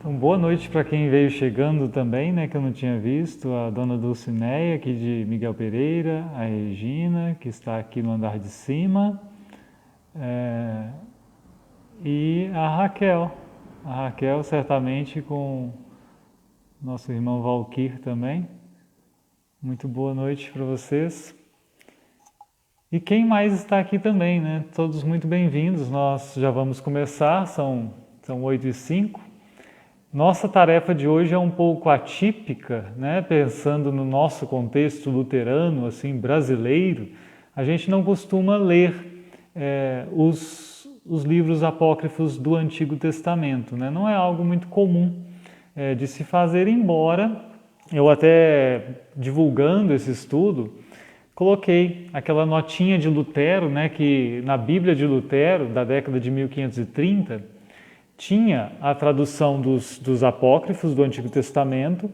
Então, boa noite para quem veio chegando também, né, que eu não tinha visto, a dona Dulcineia, aqui de Miguel Pereira, a Regina, que está aqui no andar de cima, é, e a Raquel certamente com nosso irmão Valquir também. Muito boa noite para vocês. E quem mais está aqui também, né? Todos muito bem-vindos, nós já vamos começar, são 8h05. Nossa tarefa de hoje é um pouco atípica, né? Pensando no nosso contexto luterano, assim, brasileiro, a gente não costuma ler os livros apócrifos do Antigo Testamento, né? Não é algo muito comum de se fazer, embora eu até divulgando esse estudo, coloquei aquela notinha de Lutero, né? Que na Bíblia de Lutero, da década de 1530, tinha a tradução dos apócrifos do Antigo Testamento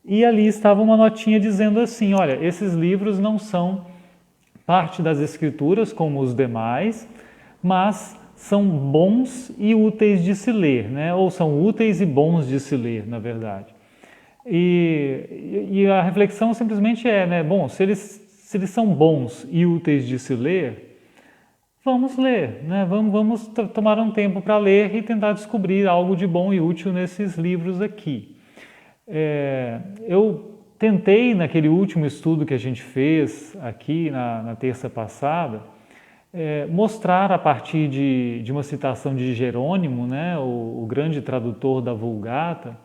e ali estava uma notinha dizendo assim, olha, esses livros não são parte das Escrituras como os demais, mas são bons e úteis de se ler, né? Ou são úteis e bons de se ler, na verdade. E a reflexão simplesmente é, né? Bom, se eles são bons e úteis de se ler, vamos ler, né? Vamos tomar um tempo para ler e tentar descobrir algo de bom e útil nesses livros aqui. Eu tentei, naquele último estudo que a gente fez aqui na terça passada, mostrar a partir de uma citação de Jerônimo, né, o grande tradutor da Vulgata,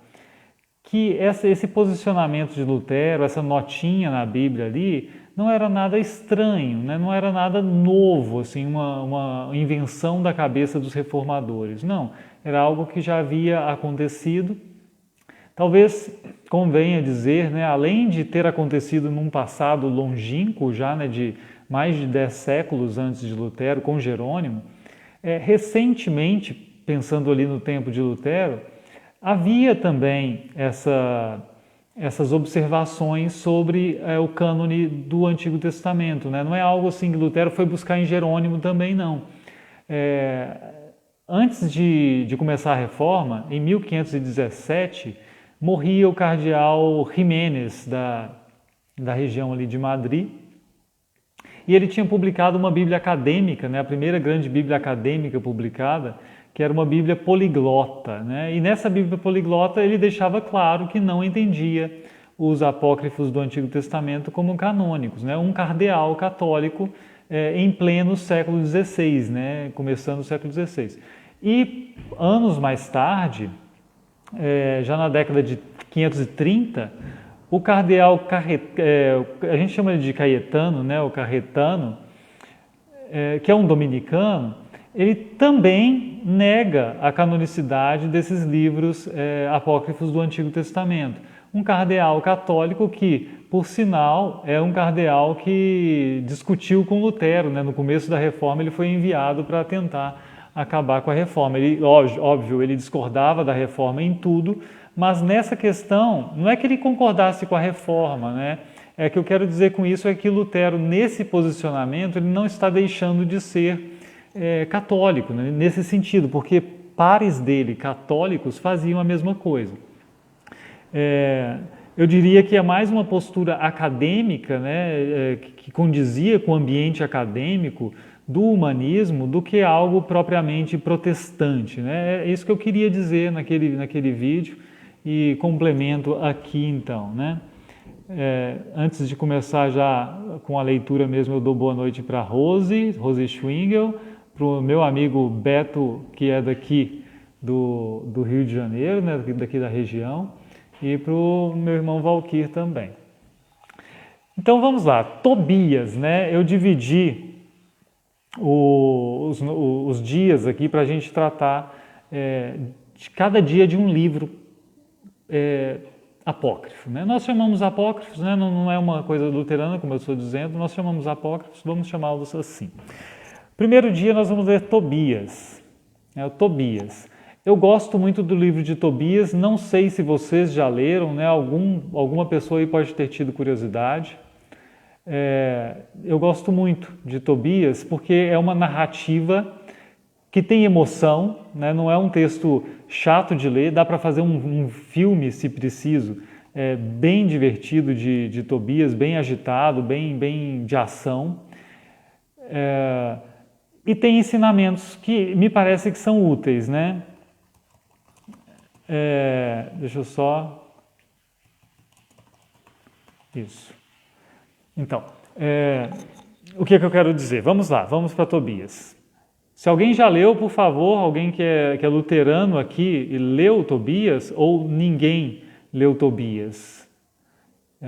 que esse posicionamento de Lutero, essa notinha na Bíblia ali, não era nada estranho, né? Não era nada novo, assim, uma invenção da cabeça dos reformadores. Não, era algo que já havia acontecido. Talvez convenha dizer, né, além de ter acontecido num passado longínquo, já, né, de mais de 10 séculos antes de Lutero, com Jerônimo, recentemente, pensando ali no tempo de Lutero, havia também essas observações sobre o cânone do Antigo Testamento, né? Não é algo assim que Lutero foi buscar em Jerônimo também, não. Antes de começar a Reforma, em 1517, morria o cardeal Ximenes, da região ali de Madrid, e ele tinha publicado uma Bíblia acadêmica, né? A primeira grande Bíblia acadêmica publicada, que era uma Bíblia poliglota, né? E nessa Bíblia poliglota ele deixava claro que não entendia os apócrifos do Antigo Testamento como canônicos, né? Um cardeal católico em pleno século XVI, né? Começando o século XVI. E anos mais tarde, já na década de 530, o cardeal, a gente chama ele de Caetano, né? O Carretano, que é um dominicano, ele também nega a canonicidade desses livros apócrifos do Antigo Testamento. Um cardeal católico que, por sinal, é um cardeal que discutiu com Lutero, né? No começo da Reforma ele foi enviado para tentar acabar com a Reforma. Ele, óbvio, ele discordava da Reforma em tudo, mas nessa questão, não é que ele concordasse com a Reforma, né? É que eu quero dizer com isso é que Lutero, nesse posicionamento, ele não está deixando de ser católico, né? Nesse sentido, porque pares dele, católicos, faziam a mesma coisa. Eu diria que é mais uma postura acadêmica, né, que condizia com o ambiente acadêmico do humanismo do que algo propriamente protestante, né? É isso que eu queria dizer naquele vídeo e complemento aqui então, né? Antes de começar já com a leitura mesmo, eu dou boa noite para Rose Schwingel, para o meu amigo Beto, que é daqui do Rio de Janeiro, né, daqui da região, e para o meu irmão Valquir também. Então vamos lá, Tobias, né? Eu dividi os dias aqui para a gente tratar de cada dia de um livro apócrifo, né? Nós chamamos apócrifos, né? Não é uma coisa luterana, como eu estou dizendo, nós chamamos apócrifos, vamos chamá-los assim. Primeiro dia nós vamos ler Tobias, o Tobias. Eu gosto muito do livro de Tobias, não sei se vocês já leram, né? Alguma pessoa aí pode ter tido curiosidade. Eu gosto muito de Tobias porque é uma narrativa que tem emoção, né? Não é um texto chato de ler, dá para fazer um filme, se preciso, bem divertido de Tobias, bem agitado, bem de ação. E tem ensinamentos que me parece que são úteis, né? Deixa eu só... Isso. Então, o que eu quero dizer? Vamos lá, vamos para Tobias. Se alguém já leu, por favor, alguém que é luterano aqui e leu Tobias, ou ninguém leu Tobias?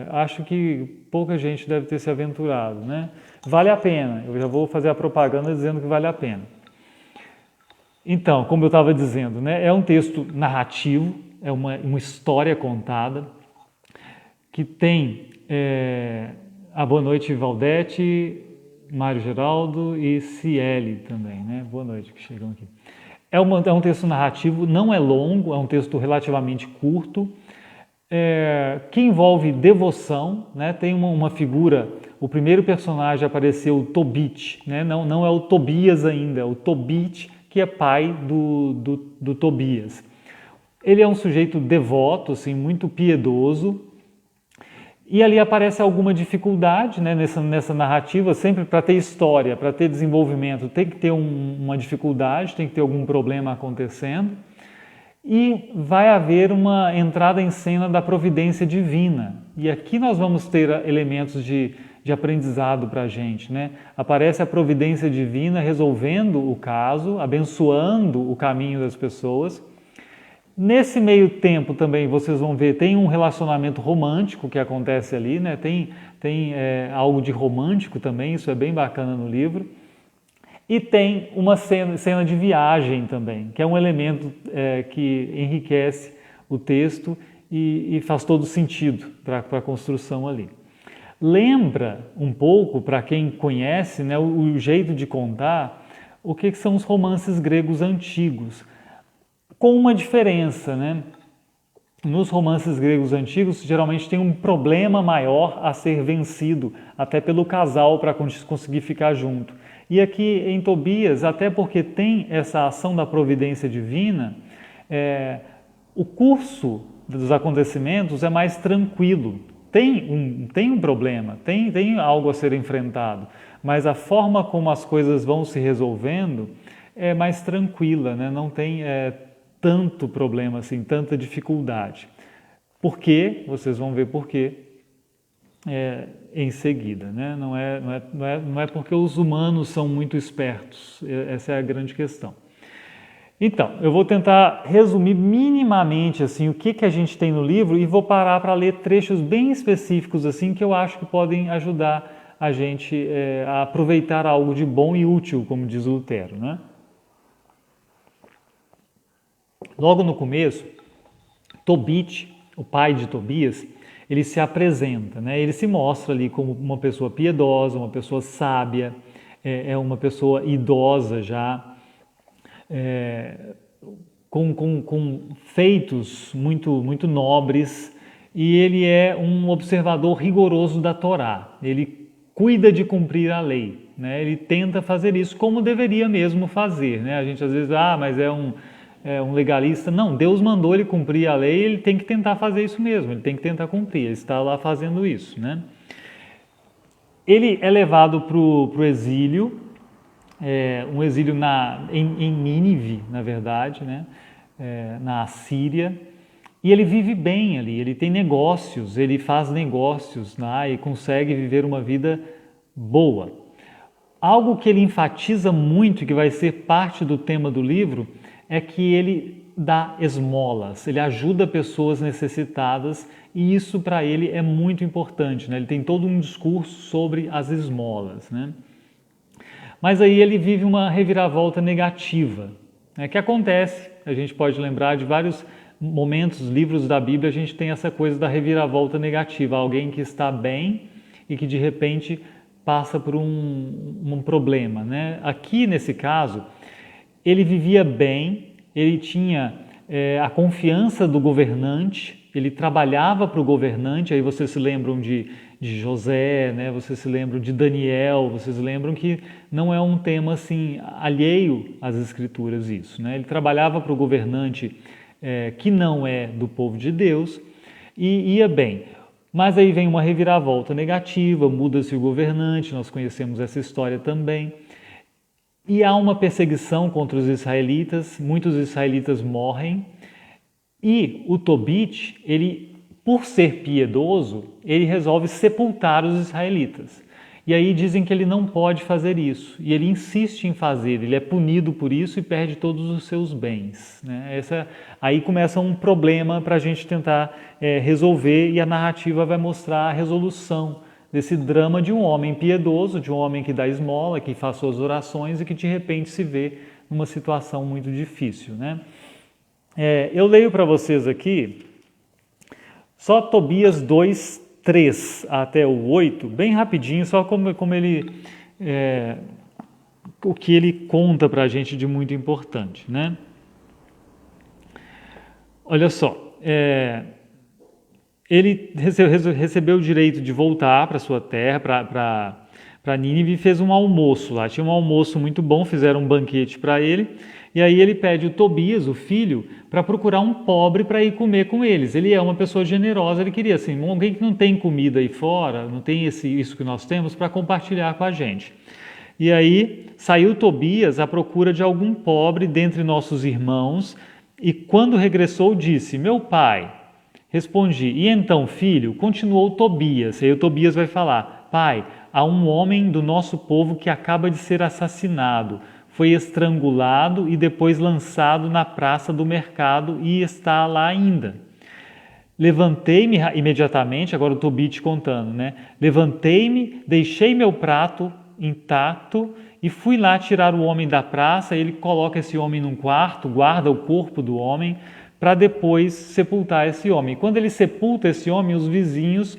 Acho que pouca gente deve ter se aventurado, né? Vale a pena, eu já vou fazer a propaganda dizendo que vale a pena. Então, como eu estava dizendo, né, é um texto narrativo, é uma história contada, que tem a Boa Noite Valdete, Mário Geraldo e Ciele também, né? Boa noite, que chegam aqui. É um texto narrativo, não é longo, é um texto relativamente curto, que envolve devoção, né? Tem uma figura, o primeiro personagem apareceu, o Tobit, né? Não é o Tobias ainda, é o Tobit, que é pai do Tobias. Ele é um sujeito devoto, assim, muito piedoso, e ali aparece alguma dificuldade, né, nessa narrativa, sempre para ter história, para ter desenvolvimento, tem que ter uma dificuldade, tem que ter algum problema acontecendo, e vai haver uma entrada em cena da providência divina. E aqui nós vamos ter elementos de aprendizado para a gente, né? Aparece a providência divina resolvendo o caso, abençoando o caminho das pessoas. Nesse meio tempo também vocês vão ver, tem um relacionamento romântico que acontece ali, né? Tem algo de romântico também, isso é bem bacana no livro. E tem uma cena de viagem também, que é um elemento que enriquece o texto e faz todo sentido para a construção ali. Lembra um pouco, para quem conhece, né, o jeito de contar, o que são os romances gregos antigos. Com uma diferença, né? Nos romances gregos antigos, geralmente tem um problema maior a ser vencido, até pelo casal para conseguir ficar junto. E aqui em Tobias, até porque tem essa ação da providência divina, o curso dos acontecimentos é mais tranquilo. Tem um problema, tem algo a ser enfrentado, mas a forma como as coisas vão se resolvendo é mais tranquila, né? Não tem tanto problema assim, tanta dificuldade. Por quê? Vocês vão ver por quê em seguida, né? Não é porque os humanos são muito espertos, essa é a grande questão. Então, eu vou tentar resumir minimamente assim, o que a gente tem no livro e vou parar para ler trechos bem específicos assim, que eu acho que podem ajudar a gente a aproveitar algo de bom e útil, como diz o Lutero, né? Logo no começo, Tobit, o pai de Tobias, ele se apresenta, né? Ele se mostra ali como uma pessoa piedosa, uma pessoa sábia, uma pessoa idosa já, com feitos muito nobres, e ele é um observador rigoroso da Torá. Ele cuida de cumprir a lei, né? Ele tenta fazer isso como deveria mesmo fazer, né? A gente às vezes, mas é um legalista. Não, Deus mandou ele cumprir a lei, ele tem que tentar fazer isso mesmo, ele tem que tentar cumprir, ele está lá fazendo isso, né? Ele é levado para o exílio, um exílio em Nínive, na verdade, né? Na Assíria, e ele vive bem ali, ele tem negócios, ele faz negócios, né? E consegue viver uma vida boa. Algo que ele enfatiza muito, que vai ser parte do tema do livro, é que ele dá esmolas, ele ajuda pessoas necessitadas e isso para ele é muito importante, né? Ele tem todo um discurso sobre as esmolas, né? Mas aí ele vive uma reviravolta negativa, né? Que acontece, a gente pode lembrar de vários momentos, livros da Bíblia, a gente tem essa coisa da reviravolta negativa, alguém que está bem e que de repente passa por um problema, né? Aqui nesse caso, ele vivia bem, ele tinha a confiança do governante, ele trabalhava para o governante, aí vocês se lembram de de José, né? Vocês se lembram de Daniel, vocês lembram que não é um tema assim alheio às Escrituras isso, né? Ele trabalhava para o governante que não é do povo de Deus e ia bem. Mas aí vem uma reviravolta negativa, muda-se o governante, nós conhecemos essa história também. E há uma perseguição contra os israelitas, muitos israelitas morrem, e o Tobit, ele, por ser piedoso, ele resolve sepultar os israelitas. E aí dizem que ele não pode fazer isso, e ele insiste em fazer, ele é punido por isso e perde todos os seus bens, né? Aí começa um problema para a gente tentar resolver, e a narrativa vai mostrar a resolução desse drama de um homem piedoso, de um homem que dá esmola, que faz suas orações e que de repente se vê numa situação muito difícil, né? Eu leio para vocês aqui só Tobias 2, 3 até o 8, bem rapidinho, só como ele, o que ele conta para a gente de muito importante, né? Olha só, ele recebeu o direito de voltar para sua terra, para Nínive, e fez um almoço lá. Tinha um almoço muito bom, fizeram um banquete para ele, e aí ele pede o Tobias, o filho, para procurar um pobre para ir comer com eles. Ele é uma pessoa generosa, ele queria assim, alguém que não tem comida aí fora, não tem isso que nós temos, para compartilhar com a gente. E aí saiu Tobias à procura de algum pobre dentre nossos irmãos, e quando regressou disse, meu pai, respondi, e então filho, continuou Tobias, e aí o Tobias vai falar, pai, há um homem do nosso povo que acaba de ser assassinado, foi estrangulado e depois lançado na praça do mercado e está lá ainda. Levantei-me imediatamente, agora o Tobit contando, né? Levantei-me, deixei meu prato intacto e fui lá tirar o homem da praça. Ele coloca esse homem num quarto, guarda o corpo do homem para depois sepultar esse homem. Quando ele sepulta esse homem, os vizinhos,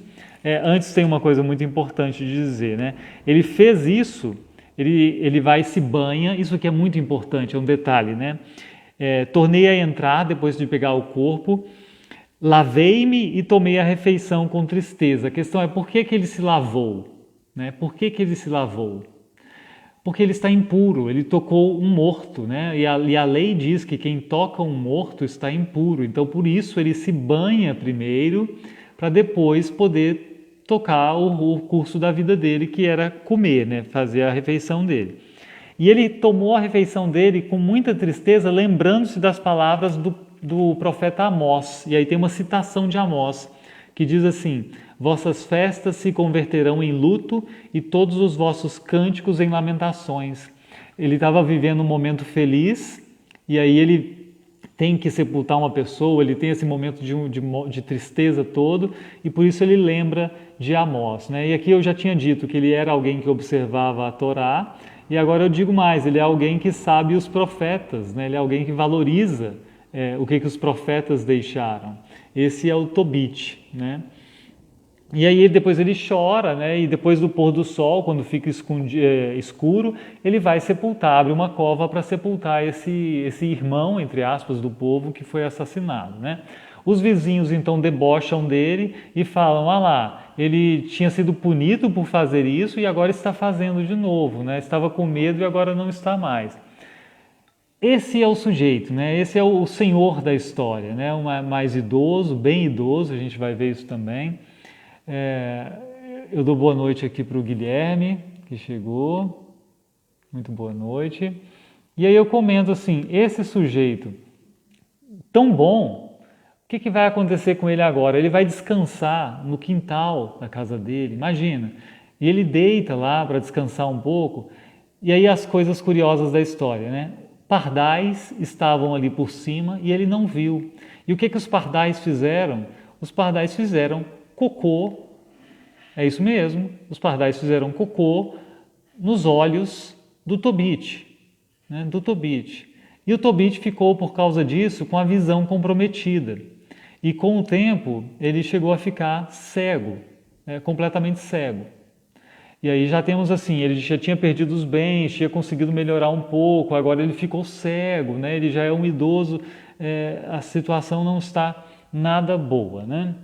antes tem uma coisa muito importante de dizer, né? Ele fez isso. Ele vai e se banha, isso que é muito importante, é um detalhe, né? Tornei a entrar depois de pegar o corpo, lavei-me e tomei a refeição com tristeza. A questão é por que ele se lavou? Né? Por que ele se lavou? Porque ele está impuro, ele tocou um morto, né? E a lei diz que quem toca um morto está impuro, então por isso ele se banha primeiro, para depois poder tocar o curso da vida dele, que era comer, né? Fazer a refeição dele. E ele tomou a refeição dele com muita tristeza, lembrando-se das palavras do profeta Amós. E aí tem uma citação de Amós, que diz assim, vossas festas se converterão em luto e todos os vossos cânticos em lamentações. Ele estava vivendo um momento feliz, e aí ele tem que sepultar uma pessoa, ele tem esse momento de tristeza todo, e por isso ele lembra de Amós, né? E aqui eu já tinha dito que ele era alguém que observava a Torá, e agora eu digo mais, ele é alguém que sabe os profetas, né? Ele é alguém que valoriza o que os profetas deixaram. Esse é o Tobit, né? E aí depois ele chora, né? E depois do pôr do sol, quando fica escuro, ele vai sepultar, abre uma cova para sepultar esse irmão, entre aspas, do povo que foi assassinado, né? Os vizinhos então debocham dele e falam, ah lá, ele tinha sido punido por fazer isso e agora está fazendo de novo, né? Estava com medo e agora não está mais. Esse é o sujeito, né? Esse é o senhor da história, né? Um mais idoso, bem idoso, a gente vai ver isso também. Eu dou boa noite aqui para o Guilherme, que chegou. Muito boa noite. E aí eu comento assim, esse sujeito tão bom, o que vai acontecer com ele agora? Ele vai descansar no quintal da casa dele, imagina. E ele deita lá para descansar um pouco. E aí as coisas curiosas da história, né? Pardais estavam ali por cima e ele não viu. E o que os pardais fizeram? Os pardais fizeram cocô, é isso mesmo, os pardais fizeram cocô nos olhos do Tobit, né, do Tobit. E o Tobit ficou, por causa disso, com a visão comprometida. E com o tempo, ele chegou a ficar cego, completamente cego. E aí já temos assim, ele já tinha perdido os bens, tinha conseguido melhorar um pouco, agora ele ficou cego, né, ele já é um idoso, a situação não está nada boa, né?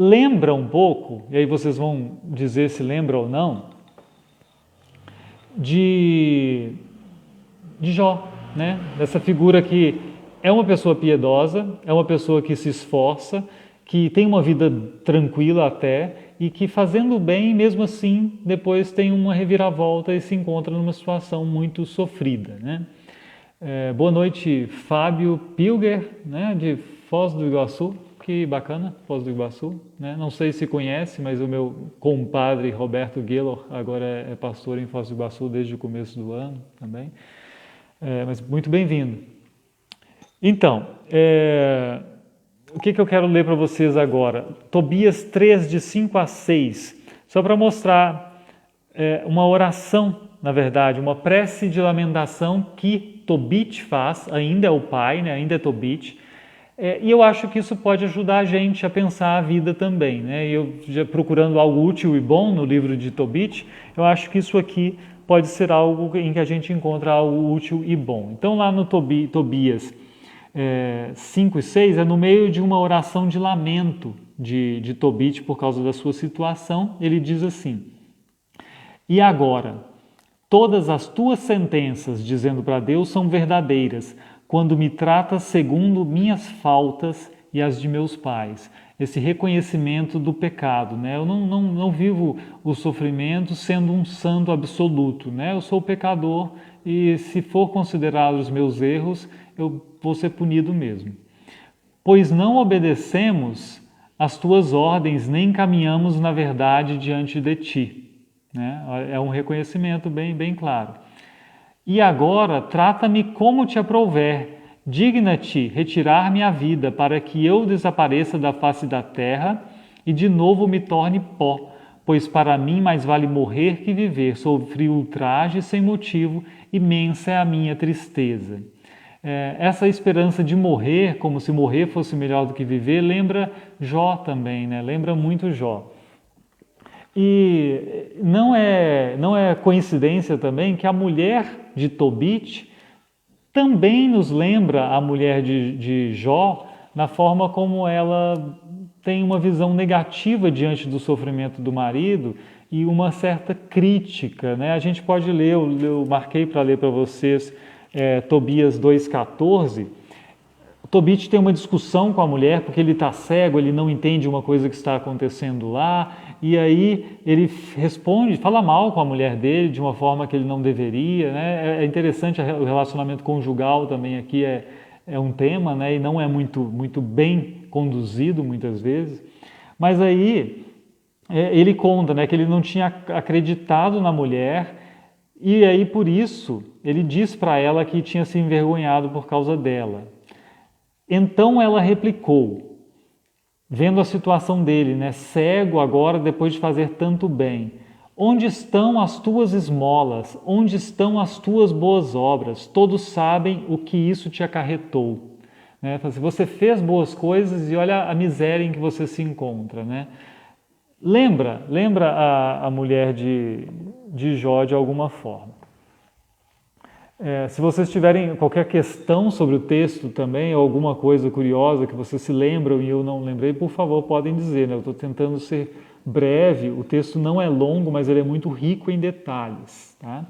lembra um pouco, e aí vocês vão dizer se lembra ou não, de Jó, né? Dessa figura que é uma pessoa piedosa, é uma pessoa que se esforça, que tem uma vida tranquila até, e que fazendo bem, mesmo assim, depois tem uma reviravolta e se encontra numa situação muito sofrida, né? Boa noite, Fábio Pilger, né, de Foz do Iguaçu. Que bacana, Foz do Iguaçu, né? Não sei se conhece, mas o meu compadre Roberto Guelor agora é pastor em Foz do Iguaçu desde o começo do ano também. Mas muito bem-vindo. Então, o que eu quero ler para vocês agora? Tobias 3, de 5 a 6, só para mostrar uma oração, na verdade, uma prece de lamentação que Tobit faz, ainda é o pai, né? Ainda é Tobit. E eu acho que isso pode ajudar a gente a pensar a vida também, né? Eu já procurando algo útil e bom no livro de Tobit, eu acho que isso aqui pode ser algo em que a gente encontra algo útil e bom. Então lá no Tobias 5 e 6 é no meio de uma oração de lamento de Tobit por causa da sua situação. Ele diz assim: e agora, todas as tuas sentenças, dizendo para Deus, são verdadeiras, quando me tratas segundo minhas faltas e as de meus pais. Esse reconhecimento do pecado, né? Eu não vivo o sofrimento sendo um santo absoluto, né? Eu sou pecador e se for considerar os meus erros, eu vou ser punido mesmo. Pois não obedecemos as tuas ordens, nem caminhamos na verdade diante de ti, né? É um reconhecimento bem claro. E agora trata-me como te aprouver, digna-te retirar-me a vida, para que eu desapareça da face da terra e de novo me torne pó, pois para mim mais vale morrer que viver. Sofri ultraje sem motivo, imensa é a minha tristeza. Essa esperança de morrer, como se morrer fosse melhor do que viver, lembra Jó também, né? Lembra muito Jó. E não é coincidência também que a mulher de Tobit também nos lembra a mulher de Jó na forma como ela tem uma visão negativa diante do sofrimento do marido e uma certa crítica, né? A gente pode ler, eu marquei para ler para vocês Tobias 2,14. Tobit tem uma discussão com a mulher porque ele está cego, ele não entende uma coisa que está acontecendo lá, e aí ele responde, fala mal com a mulher dele de uma forma que ele não deveria, né? É interessante, o relacionamento conjugal também aqui é um tema, né? E não é muito bem conduzido muitas vezes, mas aí ele conta, né, que ele não tinha acreditado na mulher, e aí por isso ele diz para ela que tinha se envergonhado por causa dela. Então ela replicou, vendo a situação dele, né, cego agora depois de fazer tanto bem: onde estão as tuas esmolas? Onde estão as tuas boas obras? Todos sabem o que isso te acarretou. Né? Você fez boas coisas e olha a miséria em que você se encontra. Né? Lembra a mulher de Jó de alguma forma. Se vocês tiverem qualquer questão sobre o texto também, ou alguma coisa curiosa que vocês se lembram e eu não lembrei, por favor, podem dizer, né? Eu estou tentando ser breve, o texto não é longo, mas ele é muito rico em detalhes. Tá?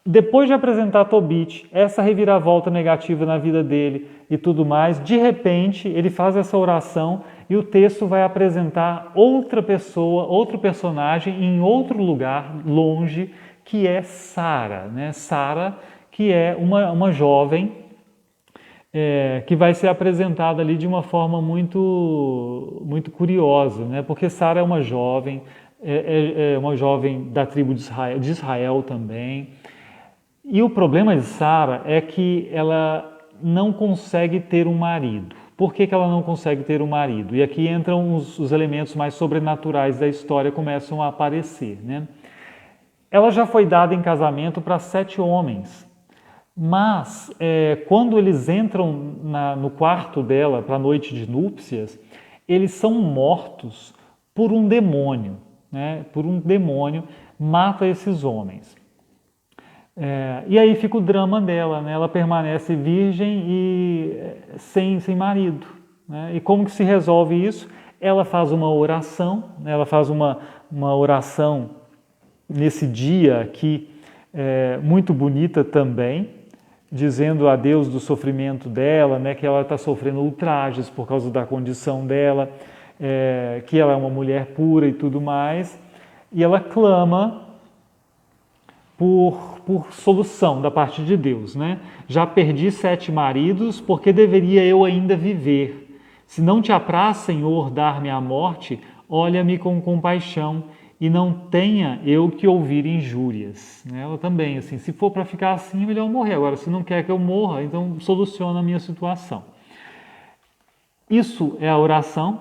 Depois de apresentar Tobit, essa reviravolta negativa na vida dele e tudo mais, de repente ele faz essa oração e o texto vai apresentar outra pessoa, outro personagem em outro lugar, longe, que é Sara, né? Sara, que é uma jovem que vai ser apresentada ali de uma forma muito curiosa, né? Porque Sara é uma jovem da tribo de Israel também. E o problema de Sara é que ela não consegue ter um marido. Por que ela não consegue ter um marido? E aqui entram os elementos mais sobrenaturais da história, começam a aparecer, né? Ela já foi dada em casamento para 7 homens, mas quando eles entram no quarto dela para a noite de núpcias, eles são mortos por um demônio, né? Por um demônio mata esses homens. E aí fica o drama dela, né? Ela permanece virgem e sem marido, né? E como que se resolve isso? Ela faz uma oração, né? Ela faz uma oração nesse dia aqui, muito bonita também, dizendo a Deus do sofrimento dela, né? Que ela está sofrendo ultrajes por causa da condição dela, que ela é uma mulher pura e tudo mais, e ela clama por solução da parte de Deus, né? Já perdi 7 maridos, porque deveria eu ainda viver? Se não te apraz, Senhor, dar-me a morte, olha-me com compaixão e não tenha eu que ouvir injúrias. Né? Ela também, assim, se for para ficar assim, é melhor morrer. Agora, se não quer que eu morra, então soluciona a minha situação. Isso é a oração,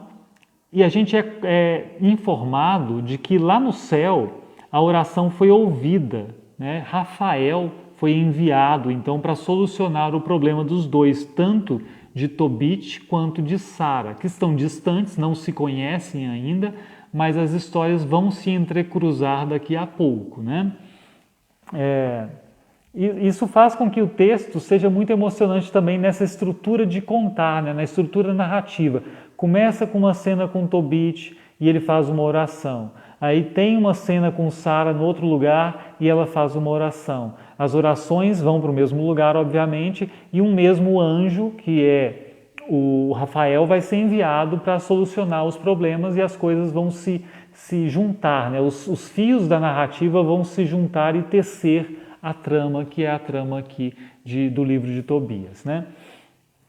e a gente é informado de que lá no céu a oração foi ouvida, né? Rafael foi enviado então para solucionar o problema dos dois, tanto de Tobit quanto de Sara, que estão distantes, não se conhecem ainda, mas as histórias vão se entrecruzar daqui a pouco, né? Isso faz com que o texto seja muito emocionante também nessa estrutura de contar, né? Na estrutura narrativa. Começa com uma cena com Tobit e ele faz uma oração. Aí tem uma cena com Sara no outro lugar e ela faz uma oração. As orações vão para o mesmo lugar, obviamente, e um mesmo anjo, que é o Rafael, vai ser enviado para solucionar os problemas e as coisas vão se juntar, né? Os fios da narrativa vão se juntar e tecer a trama, que é a trama aqui do livro de Tobias, né?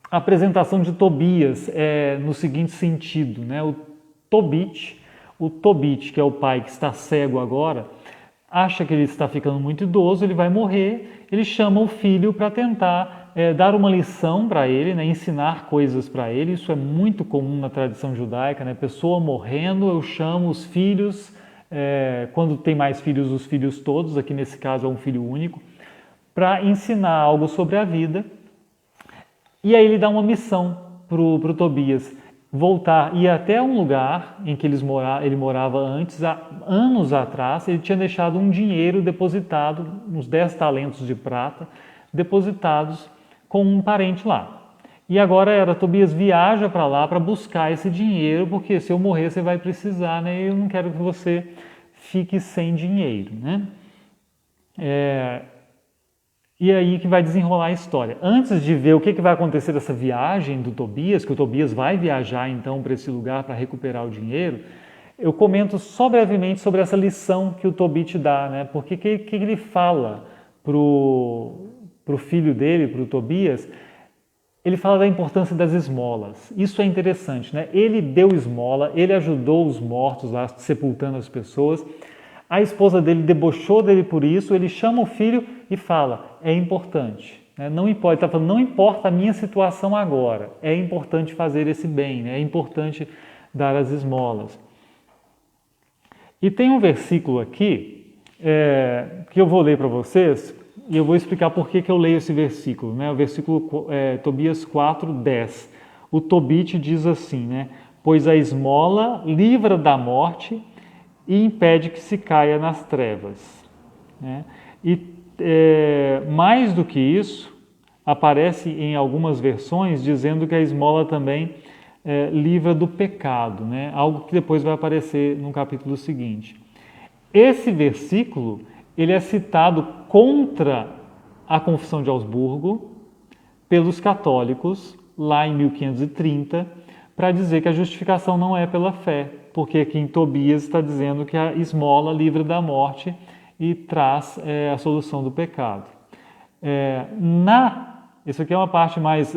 A apresentação de Tobias é no seguinte sentido, né? O Tobit, que é o pai que está cego agora, acha que ele está ficando muito idoso, ele vai morrer, ele chama o filho para tentar dar uma lição para ele, né? Ensinar coisas para ele. Isso é muito comum na tradição judaica, né? Pessoa morrendo, eu chamo os filhos, quando tem mais filhos, os filhos todos, aqui nesse caso é um filho único, para ensinar algo sobre a vida. E aí ele dá uma missão para o Tobias, ir até um lugar em que ele morava antes, há anos atrás. Ele tinha deixado um dinheiro depositado, uns 10 talentos de prata, depositados com um parente lá. E agora Tobias viaja para lá para buscar esse dinheiro, porque se eu morrer você vai precisar, né? Eu não quero que você fique sem dinheiro, né? E aí que vai desenrolar a história. Antes de ver o que vai acontecer dessa viagem do Tobias, que o Tobias vai viajar então para esse lugar para recuperar o dinheiro, eu comento só brevemente sobre essa lição que o Tobit dá, né? Porque que ele fala pro filho dele, pro Tobias. Ele fala da importância das esmolas. Isso é interessante, né? Ele deu esmola, ele ajudou os mortos lá, sepultando as pessoas. A esposa dele debochou dele por isso, ele chama o filho e fala, é importante. Né? Não importa, ele está falando, não importa a minha situação agora, é importante fazer esse bem, né? É importante dar as esmolas. E tem um versículo aqui, que eu vou ler para vocês, e eu vou explicar por que eu leio esse versículo, né? O versículo Tobias 4:10. O Tobit diz assim, né? Pois a esmola livra da morte e impede que se caia nas trevas. Né? E mais do que isso, aparece em algumas versões dizendo que a esmola também livra do pecado, né? Algo que depois vai aparecer no capítulo seguinte. Esse versículo ele é citado contra a Confissão de Augsburgo pelos católicos lá em 1530 para dizer que a justificação não é pela fé, porque aqui em Tobias está dizendo que a esmola livra da morte e traz a solução do pecado. Isso aqui é uma parte mais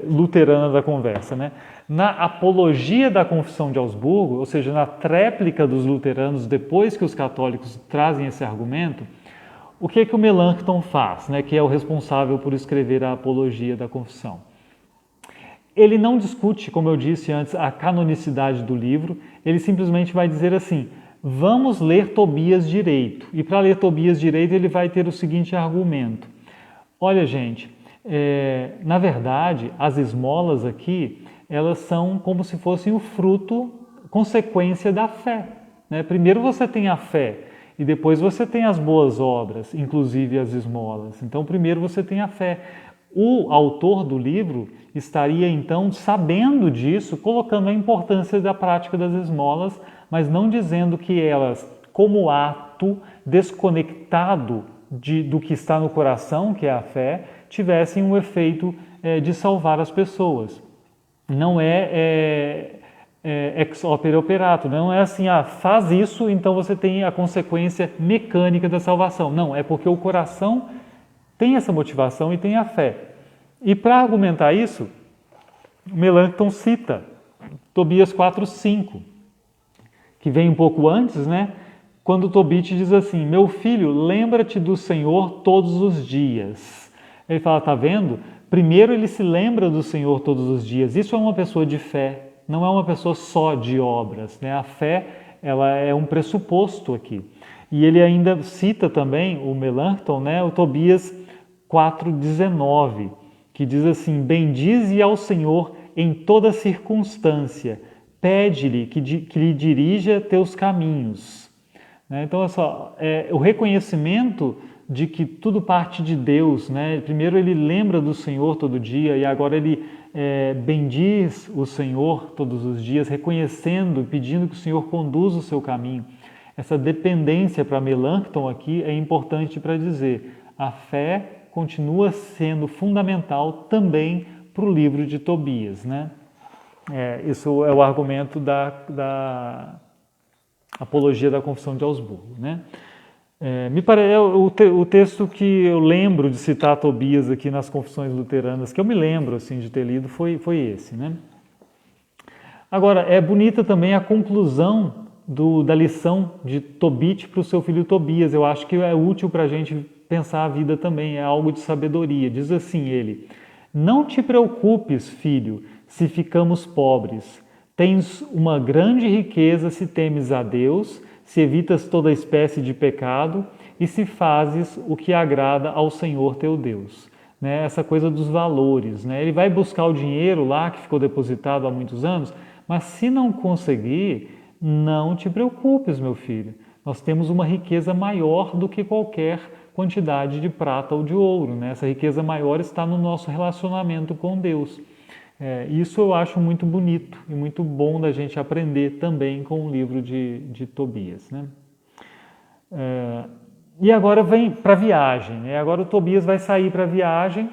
luterana da conversa, né? Na apologia da Confissão de Augsburgo, ou seja, na tréplica dos luteranos, depois que os católicos trazem esse argumento, o que o Melanchthon faz, né, que é o responsável por escrever a apologia da Confissão? Ele não discute, como eu disse antes, a canonicidade do livro, ele simplesmente vai dizer assim, vamos ler Tobias direito. E para ler Tobias direito ele vai ter o seguinte argumento. Olha, gente, na verdade, as esmolas aqui, elas são como se fossem o fruto, consequência da fé. Né? Primeiro você tem a fé e depois você tem as boas obras, inclusive as esmolas. Então, primeiro você tem a fé. O autor do livro estaria então sabendo disso, colocando a importância da prática das esmolas, mas não dizendo que elas, como ato desconectado do que está no coração, que é a fé, tivessem um efeito de salvar as pessoas. Não é ex opere operato, não é assim, faz isso, então você tem a consequência mecânica da salvação. Não, é porque o coração tem essa motivação e tem a fé. E para argumentar isso, Melanchthon cita Tobias 4:5, que vem um pouco antes, né? Quando Tobit diz assim: meu filho, lembra-te do Senhor todos os dias. Ele fala, tá vendo? Primeiro ele se lembra do Senhor todos os dias. Isso é uma pessoa de fé, não é uma pessoa só de obras, né? A fé, ela é um pressuposto aqui. E ele ainda cita também, o Melanchthon, né? O Tobias 4:19, que diz assim: bendize ao Senhor em toda circunstância, pede-lhe que lhe dirija teus caminhos. Então, olha só, o reconhecimento de que tudo parte de Deus, né? Primeiro ele lembra do Senhor todo dia e agora ele bendiz o Senhor todos os dias, reconhecendo, pedindo que o Senhor conduza o seu caminho. Essa dependência para Melanchthon aqui é importante para dizer, a fé continua sendo fundamental também para o livro de Tobias, né? Isso é o argumento da Apologia da Confissão de Augsburgo, né? O texto que eu lembro de citar Tobias aqui nas Confissões Luteranas, que eu me lembro assim, de ter lido, foi esse, né? Agora, é bonita também a conclusão da lição de Tobit para o seu filho Tobias. Eu acho que é útil para a gente pensar a vida também, é algo de sabedoria. Diz assim ele: não te preocupes, filho, se ficamos pobres. Tens uma grande riqueza se temes a Deus, se evitas toda espécie de pecado e se fazes o que agrada ao Senhor teu Deus. Né? Essa coisa dos valores. Né? Ele vai buscar o dinheiro lá que ficou depositado há muitos anos, mas se não conseguir, não te preocupes, meu filho. Nós temos uma riqueza maior do que qualquer quantidade de prata ou de ouro. Né? Essa riqueza maior está no nosso relacionamento com Deus. Isso eu acho muito bonito e muito bom da gente aprender também com o livro de Tobias. Né? E agora vem para a viagem. Né? Agora o Tobias vai sair para a viagem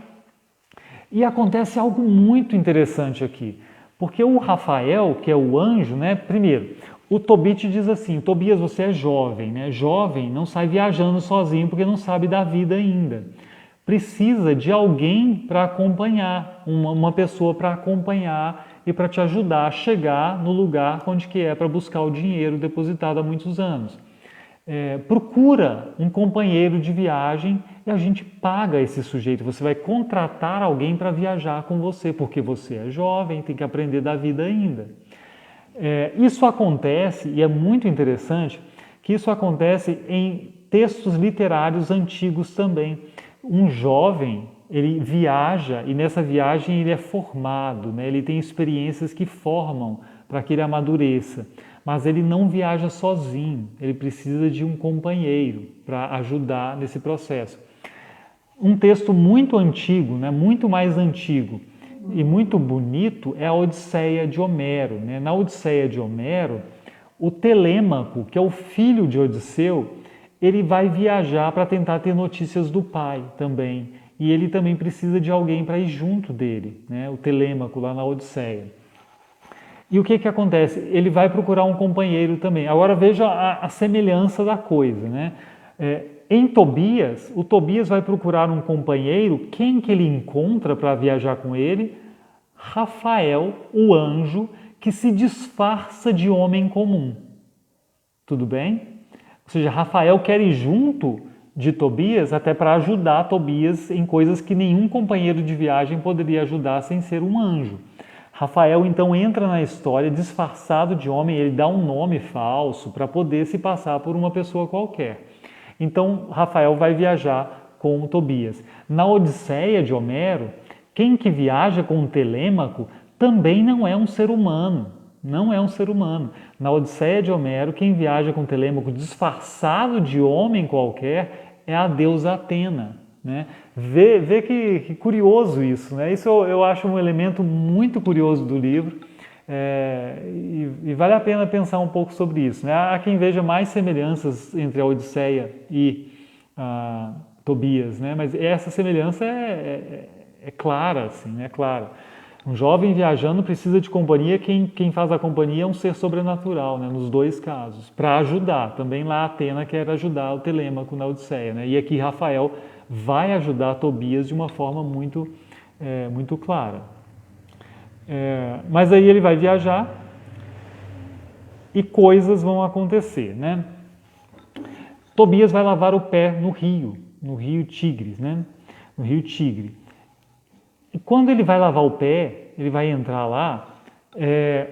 e acontece algo muito interessante aqui. Porque o Rafael, que é o anjo, né? Primeiro, o Tobit diz assim: Tobias, você é jovem, né? Jovem não sai viajando sozinho porque não sabe da vida ainda. Precisa de alguém para acompanhar, uma pessoa para acompanhar e para te ajudar a chegar no lugar onde que é para buscar o dinheiro depositado há muitos anos. Procura um companheiro de viagem e a gente paga esse sujeito. Você vai contratar alguém para viajar com você, porque você é jovem, tem que aprender da vida ainda. Isso acontece, e é muito interessante, que isso acontece em textos literários antigos também. Um jovem, ele viaja e nessa viagem ele é formado, né? Ele tem experiências que formam para que ele amadureça, mas ele não viaja sozinho, ele precisa de um companheiro para ajudar nesse processo. Um texto muito antigo, né? Muito mais antigo e muito bonito é a Odisseia de Homero. Né? Na Odisseia de Homero, o Telêmaco, que é o filho de Odisseu, ele vai viajar para tentar ter notícias do pai também. E ele também precisa de alguém para ir junto dele, né? O Telêmaco lá na Odisseia. E o que acontece? Ele vai procurar um companheiro também. Agora veja a semelhança da coisa, né? Em Tobias, o Tobias vai procurar um companheiro. Quem que ele encontra para viajar com ele? Rafael, o anjo, que se disfarça de homem comum. Tudo bem? Ou seja, Rafael quer ir junto de Tobias até para ajudar Tobias em coisas que nenhum companheiro de viagem poderia ajudar sem ser um anjo. Rafael então entra na história disfarçado de homem, ele dá um nome falso para poder se passar por uma pessoa qualquer. Então Rafael vai viajar com Tobias. Na Odisseia de Homero, quem que viaja com o Telêmaco também não é um ser humano. Não é um ser humano. Na Odisseia de Homero, quem viaja com Telêmaco disfarçado de homem qualquer é a deusa Atena. né? Vê que curioso isso, né? Isso eu acho um elemento muito curioso do livro, e vale a pena pensar um pouco sobre isso, né? Há quem veja mais semelhanças entre a Odisseia e Tobias, né? Mas essa semelhança é clara, assim, é clara. Um jovem viajando precisa de companhia, quem faz a companhia é um ser sobrenatural, né, nos dois casos, para ajudar. Também lá Atena quer ajudar o Telêmaco na Odisseia, né, e aqui Rafael vai ajudar Tobias de uma forma muito clara. Mas aí ele vai viajar e coisas vão acontecer, né? Tobias vai lavar o pé no rio Tigres, né, no rio Tigre. E quando ele vai lavar o pé, ele vai entrar lá,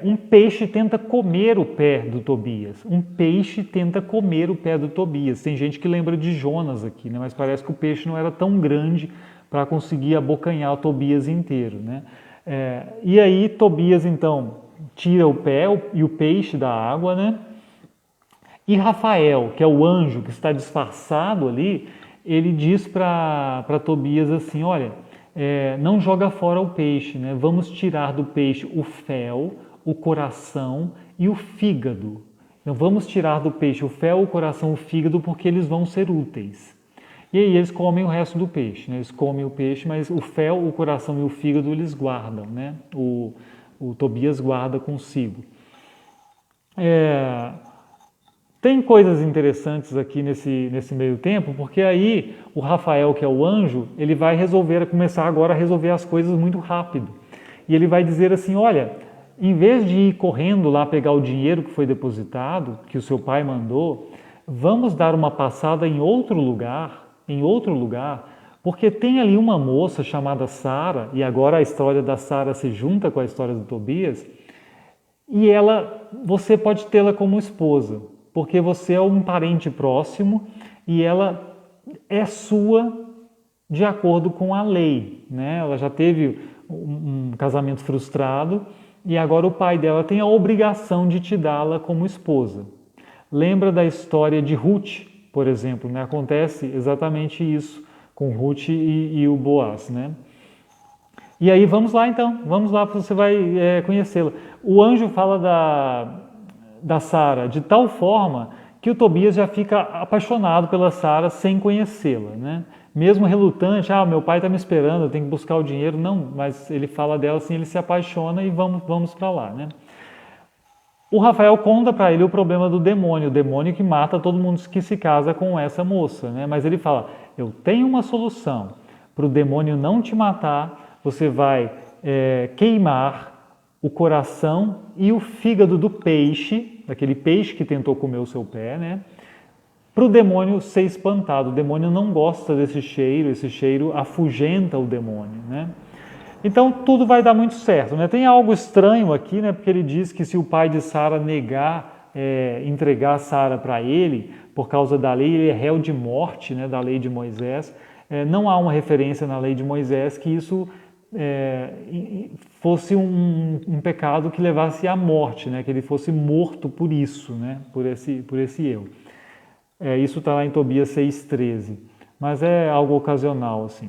um peixe tenta comer o pé do Tobias. Um peixe tenta comer o pé do Tobias. Tem gente que lembra de Jonas aqui, né? Mas parece que o peixe não era tão grande para conseguir abocanhar o Tobias inteiro, né? E aí Tobias, então, tira o pé e o peixe da água, né? E Rafael, que é o anjo que está disfarçado ali, ele diz para Tobias assim, olha, não joga fora o peixe, né? Vamos tirar do peixe o fel, o coração e o fígado. Então vamos tirar do peixe o fel, o coração e o fígado porque eles vão ser úteis. E aí eles comem o resto do peixe, né? Eles comem o peixe, mas o fel, o coração e o fígado eles guardam, né? O Tobias guarda consigo. Tem coisas interessantes aqui nesse meio tempo, porque aí o Rafael, que é o anjo, ele vai começar agora a resolver as coisas muito rápido. E ele vai dizer assim, olha, em vez de ir correndo lá pegar o dinheiro que foi depositado, que o seu pai mandou, vamos dar uma passada em outro lugar, porque tem ali uma moça chamada Sara, e agora a história da Sara se junta com a história do Tobias, e você pode tê-la como esposa, porque você é um parente próximo e ela é sua de acordo com a lei, né? Ela já teve um casamento frustrado e agora o pai dela tem a obrigação de te dá-la como esposa. Lembra da história de Ruth, por exemplo, né? Acontece exatamente isso com Ruth e o Boaz, né? E aí vamos lá então, você vai conhecê-la. O anjo fala da Sara de tal forma que o Tobias já fica apaixonado pela Sara sem conhecê-la, né? Mesmo relutante, meu pai está me esperando, eu tenho que buscar o dinheiro, não, mas ele fala dela assim, ele se apaixona e vamos para lá, né? O Rafael conta para ele o problema do demônio, o demônio que mata todo mundo que se casa com essa moça, né? Mas ele fala, eu tenho uma solução, para o demônio não te matar, você vai queimar o coração e o fígado do peixe, daquele peixe que tentou comer o seu pé, né? Para o demônio ser espantado. O demônio não gosta desse cheiro, esse cheiro afugenta o demônio, né? Então tudo vai dar muito certo, né? Tem algo estranho aqui, né? Porque ele diz que se o pai de Sara entregar Sara para ele, por causa da lei, ele é réu de morte, né? Da lei de Moisés. Não há uma referência na lei de Moisés que isso fosse um pecado que levasse à morte, né? Que ele fosse morto por isso, né? Por esse erro. Isso está lá em Tobias 6,13, mas é algo ocasional, assim.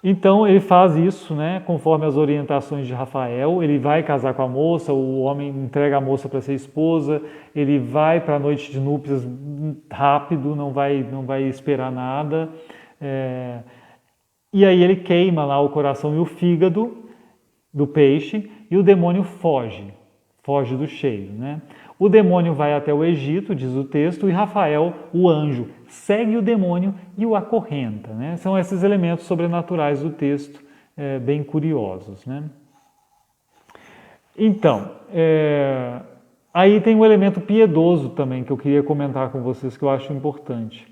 Então ele faz isso, né? Conforme as orientações de Rafael, ele vai casar com a moça, o homem entrega a moça para ser esposa, ele vai para a noite de núpcias rápido, não vai esperar nada. E aí ele queima lá o coração e o fígado do peixe e o demônio foge do cheiro, né? O demônio vai até o Egito, diz o texto, e Rafael, o anjo, segue o demônio e o acorrenta, né? São esses elementos sobrenaturais do texto, bem curiosos, né? Então, aí tem um elemento piedoso também que eu queria comentar com vocês, que eu acho importante.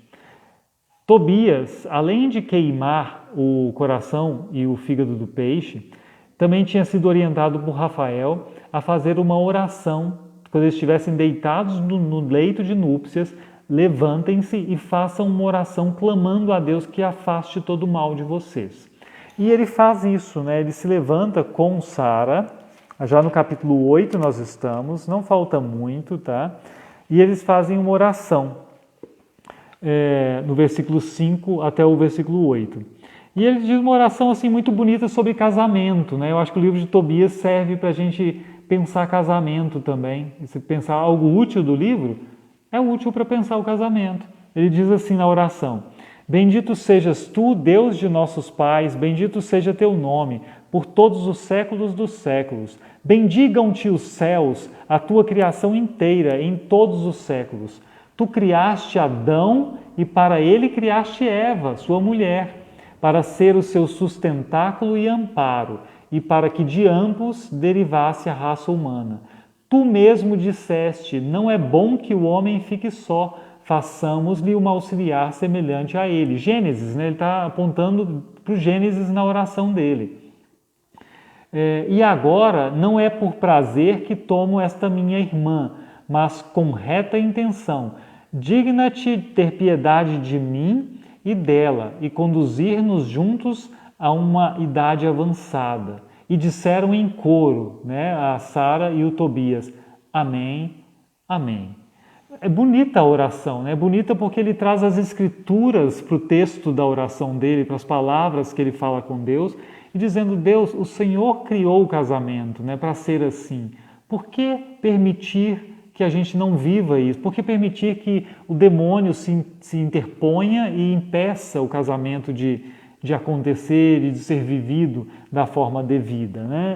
Tobias, além de queimar o coração e o fígado do peixe, também tinha sido orientado por Rafael a fazer uma oração. Quando eles estivessem deitados no leito de núpcias, levantem-se e façam uma oração clamando a Deus que afaste todo o mal de vocês. E ele faz isso, né? Ele se levanta com Sara, já no capítulo 8 nós estamos, não falta muito, tá? E eles fazem uma oração. no versículo 5 até o versículo 8. E ele diz uma oração assim muito bonita sobre casamento, né? Eu acho que o livro de Tobias serve para a gente pensar casamento também. E se pensar algo útil do livro, é útil para pensar o casamento. Ele diz assim na oração: Bendito sejas tu, Deus de nossos pais, bendito seja teu nome, por todos os séculos dos séculos. Bendigam-te os céus, a tua criação inteira, em todos os séculos. Tu criaste Adão e para ele criaste Eva, sua mulher, para ser o seu sustentáculo e amparo, e para que de ambos derivasse a raça humana. Tu mesmo disseste, não é bom que o homem fique só, façamos-lhe uma auxiliar semelhante a ele. Gênesis, né? Ele está apontando para o Gênesis na oração dele. E agora, não é por prazer que tomo esta minha irmã, mas com reta intenção. Digna-te ter piedade de mim e dela, e conduzir-nos juntos a uma idade avançada. E disseram em coro, né, a Sara e o Tobias, amém, amém. É bonita a oração, né? É bonita porque ele traz as escrituras para o texto da oração dele, para as palavras que ele fala com Deus, e dizendo, Deus, o Senhor criou o casamento, né, para ser assim. Por que permitir que a gente não viva isso? Por que permitir que o demônio se interponha e impeça o casamento de acontecer e de ser vivido da forma devida, né?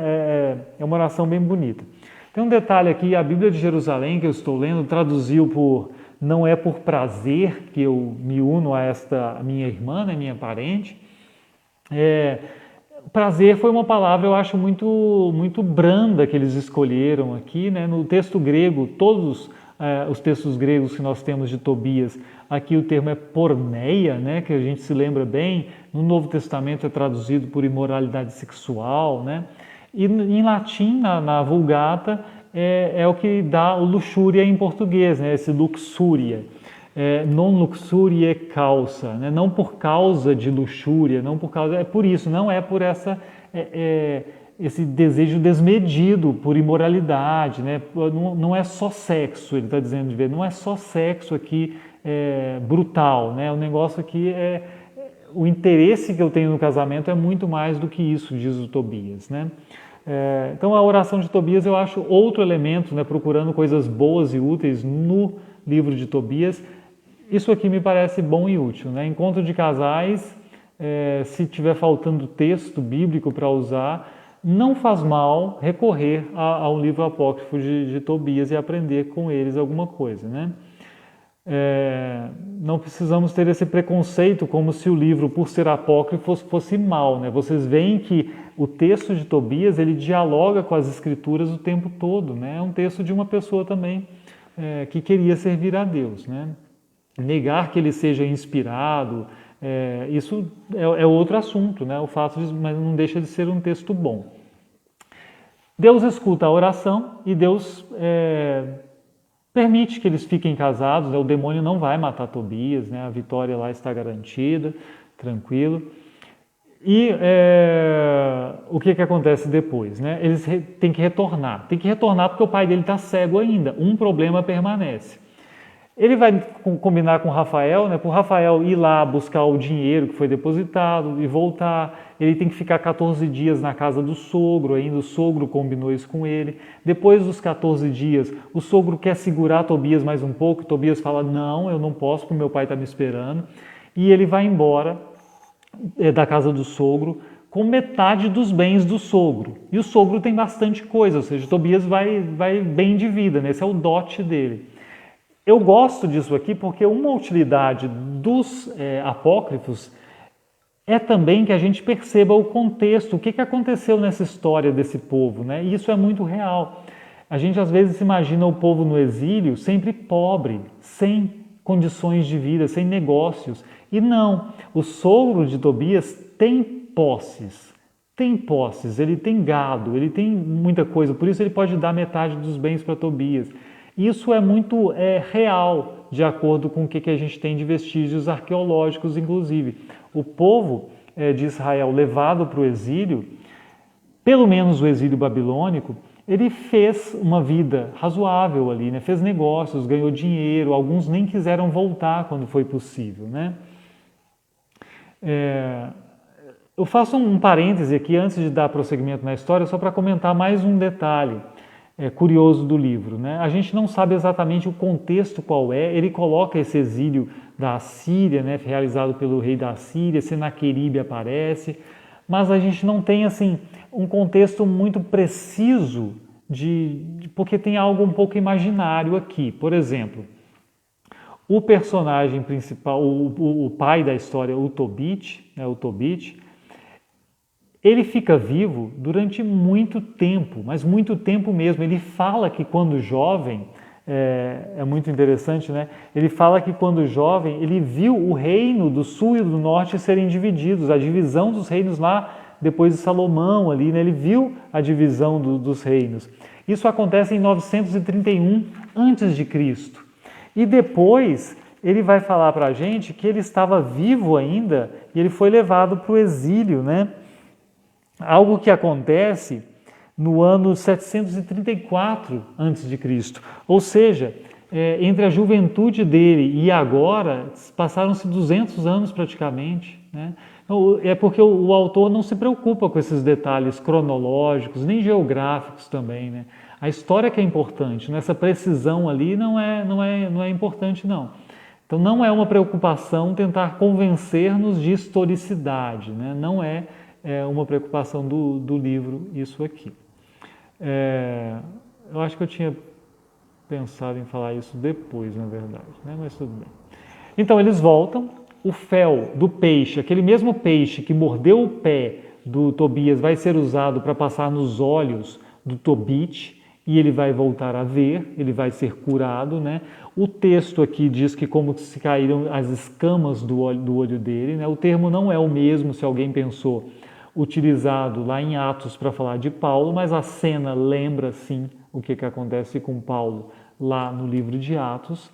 É uma oração bem bonita. Tem um detalhe aqui, a Bíblia de Jerusalém que eu estou lendo traduziu por não é por prazer que eu me uno a esta minha irmã, né, minha parente. Prazer foi uma palavra, eu acho, muito branda que eles escolheram aqui, né? No texto grego, todos os textos gregos que nós temos de Tobias, aqui o termo é porneia, né? Que a gente se lembra bem. No Novo Testamento é traduzido por imoralidade sexual, né? E em latim, na Vulgata, é o que dá o luxúria em português, né? Esse luxúria. Non luxuriae causa, né? Não por causa de luxúria, não por causa, é por isso, não é por esse desejo desmedido por imoralidade, né? Não é só sexo, ele está dizendo de ver, não é só sexo aqui brutal, né? O negócio aqui o interesse que eu tenho no casamento é muito mais do que isso, diz o Tobias, né? Então a oração de Tobias eu acho outro elemento, né? Procurando coisas boas e úteis no livro de Tobias. Isso aqui me parece bom e útil, né? Encontro de casais, se tiver faltando texto bíblico para usar, não faz mal recorrer ao livro apócrifo de Tobias e aprender com eles alguma coisa, né? Não precisamos ter esse preconceito como se o livro, por ser apócrifo, fosse mal, né? Vocês veem que o texto de Tobias, ele dialoga com as escrituras o tempo todo, né? É um texto de uma pessoa também que queria servir a Deus, né? Negar que ele seja inspirado, isso é outro assunto, né? O fato mas não deixa de ser um texto bom. Deus escuta a oração e Deus permite que eles fiquem casados, né? O demônio não vai matar Tobias, né? A vitória lá está garantida, tranquilo. E o que acontece depois, né? Eles têm que retornar. Tem que retornar porque o pai dele está cego ainda. Um problema permanece. Ele vai combinar com Rafael, né? Para o Rafael ir lá buscar o dinheiro que foi depositado e voltar. Ele tem que ficar 14 dias na casa do sogro ainda. O sogro combinou isso com ele. Depois dos 14 dias, o sogro quer segurar Tobias mais um pouco. Tobias fala, não, eu não posso porque meu pai está me esperando. E ele vai embora da casa do sogro com metade dos bens do sogro. E o sogro tem bastante coisa, ou seja, Tobias vai bem de vida, né? Esse é o dote dele. Eu gosto disso aqui porque uma utilidade dos apócrifos é também que a gente perceba o contexto, o que aconteceu nessa história desse povo, né? E isso é muito real. A gente às vezes imagina o povo no exílio sempre pobre, sem condições de vida, sem negócios. E não, o sogro de Tobias tem posses, ele tem gado, ele tem muita coisa, por isso ele pode dar metade dos bens para Tobias. Isso é muito real, de acordo com o que a gente tem de vestígios arqueológicos, inclusive. O povo de Israel levado para o exílio, pelo menos o exílio babilônico, ele fez uma vida razoável ali, né? Fez negócios, ganhou dinheiro, alguns nem quiseram voltar quando foi possível, né? Eu faço um parêntese aqui antes de dar prosseguimento na história, só para comentar mais um detalhe curioso do livro, né? A gente não sabe exatamente o contexto qual é, ele coloca esse exílio da Assíria, né, realizado pelo rei da Assíria, Senaqueribe aparece, mas a gente não tem assim um contexto muito preciso porque tem algo um pouco imaginário aqui. Por exemplo, o personagem principal, o pai da história, o Tobit, né, ele fica vivo durante muito tempo, mas muito tempo mesmo. Ele fala que quando jovem, é muito interessante, né? Ele fala que quando jovem, ele viu o reino do sul e do norte serem divididos, a divisão dos reinos lá depois de Salomão ali, né? Ele viu a divisão dos reinos. Isso acontece em 931 a.C. E depois ele vai falar para a gente que ele estava vivo ainda e ele foi levado para o exílio, né? Algo que acontece no ano 734 a.C. Ou seja, entre a juventude dele e agora, passaram-se 200 anos praticamente, né? É porque o autor não se preocupa com esses detalhes cronológicos, nem geográficos também, né? A história que é importante, nessa precisão ali não é importante não. Então não é uma preocupação tentar convencer-nos de historicidade, né? Não é uma preocupação do livro isso aqui. Eu acho que eu tinha pensado em falar isso depois, na verdade, né? Mas tudo bem. Então eles voltam, o fel do peixe, aquele mesmo peixe que mordeu o pé do Tobias vai ser usado para passar nos olhos do Tobit e ele vai voltar a ver, ele vai ser curado, né? O texto aqui diz que como se caíram as escamas do olho dele, né? O termo não é o mesmo, se alguém pensou, utilizado lá em Atos para falar de Paulo, mas a cena lembra sim o que acontece com Paulo lá no livro de Atos,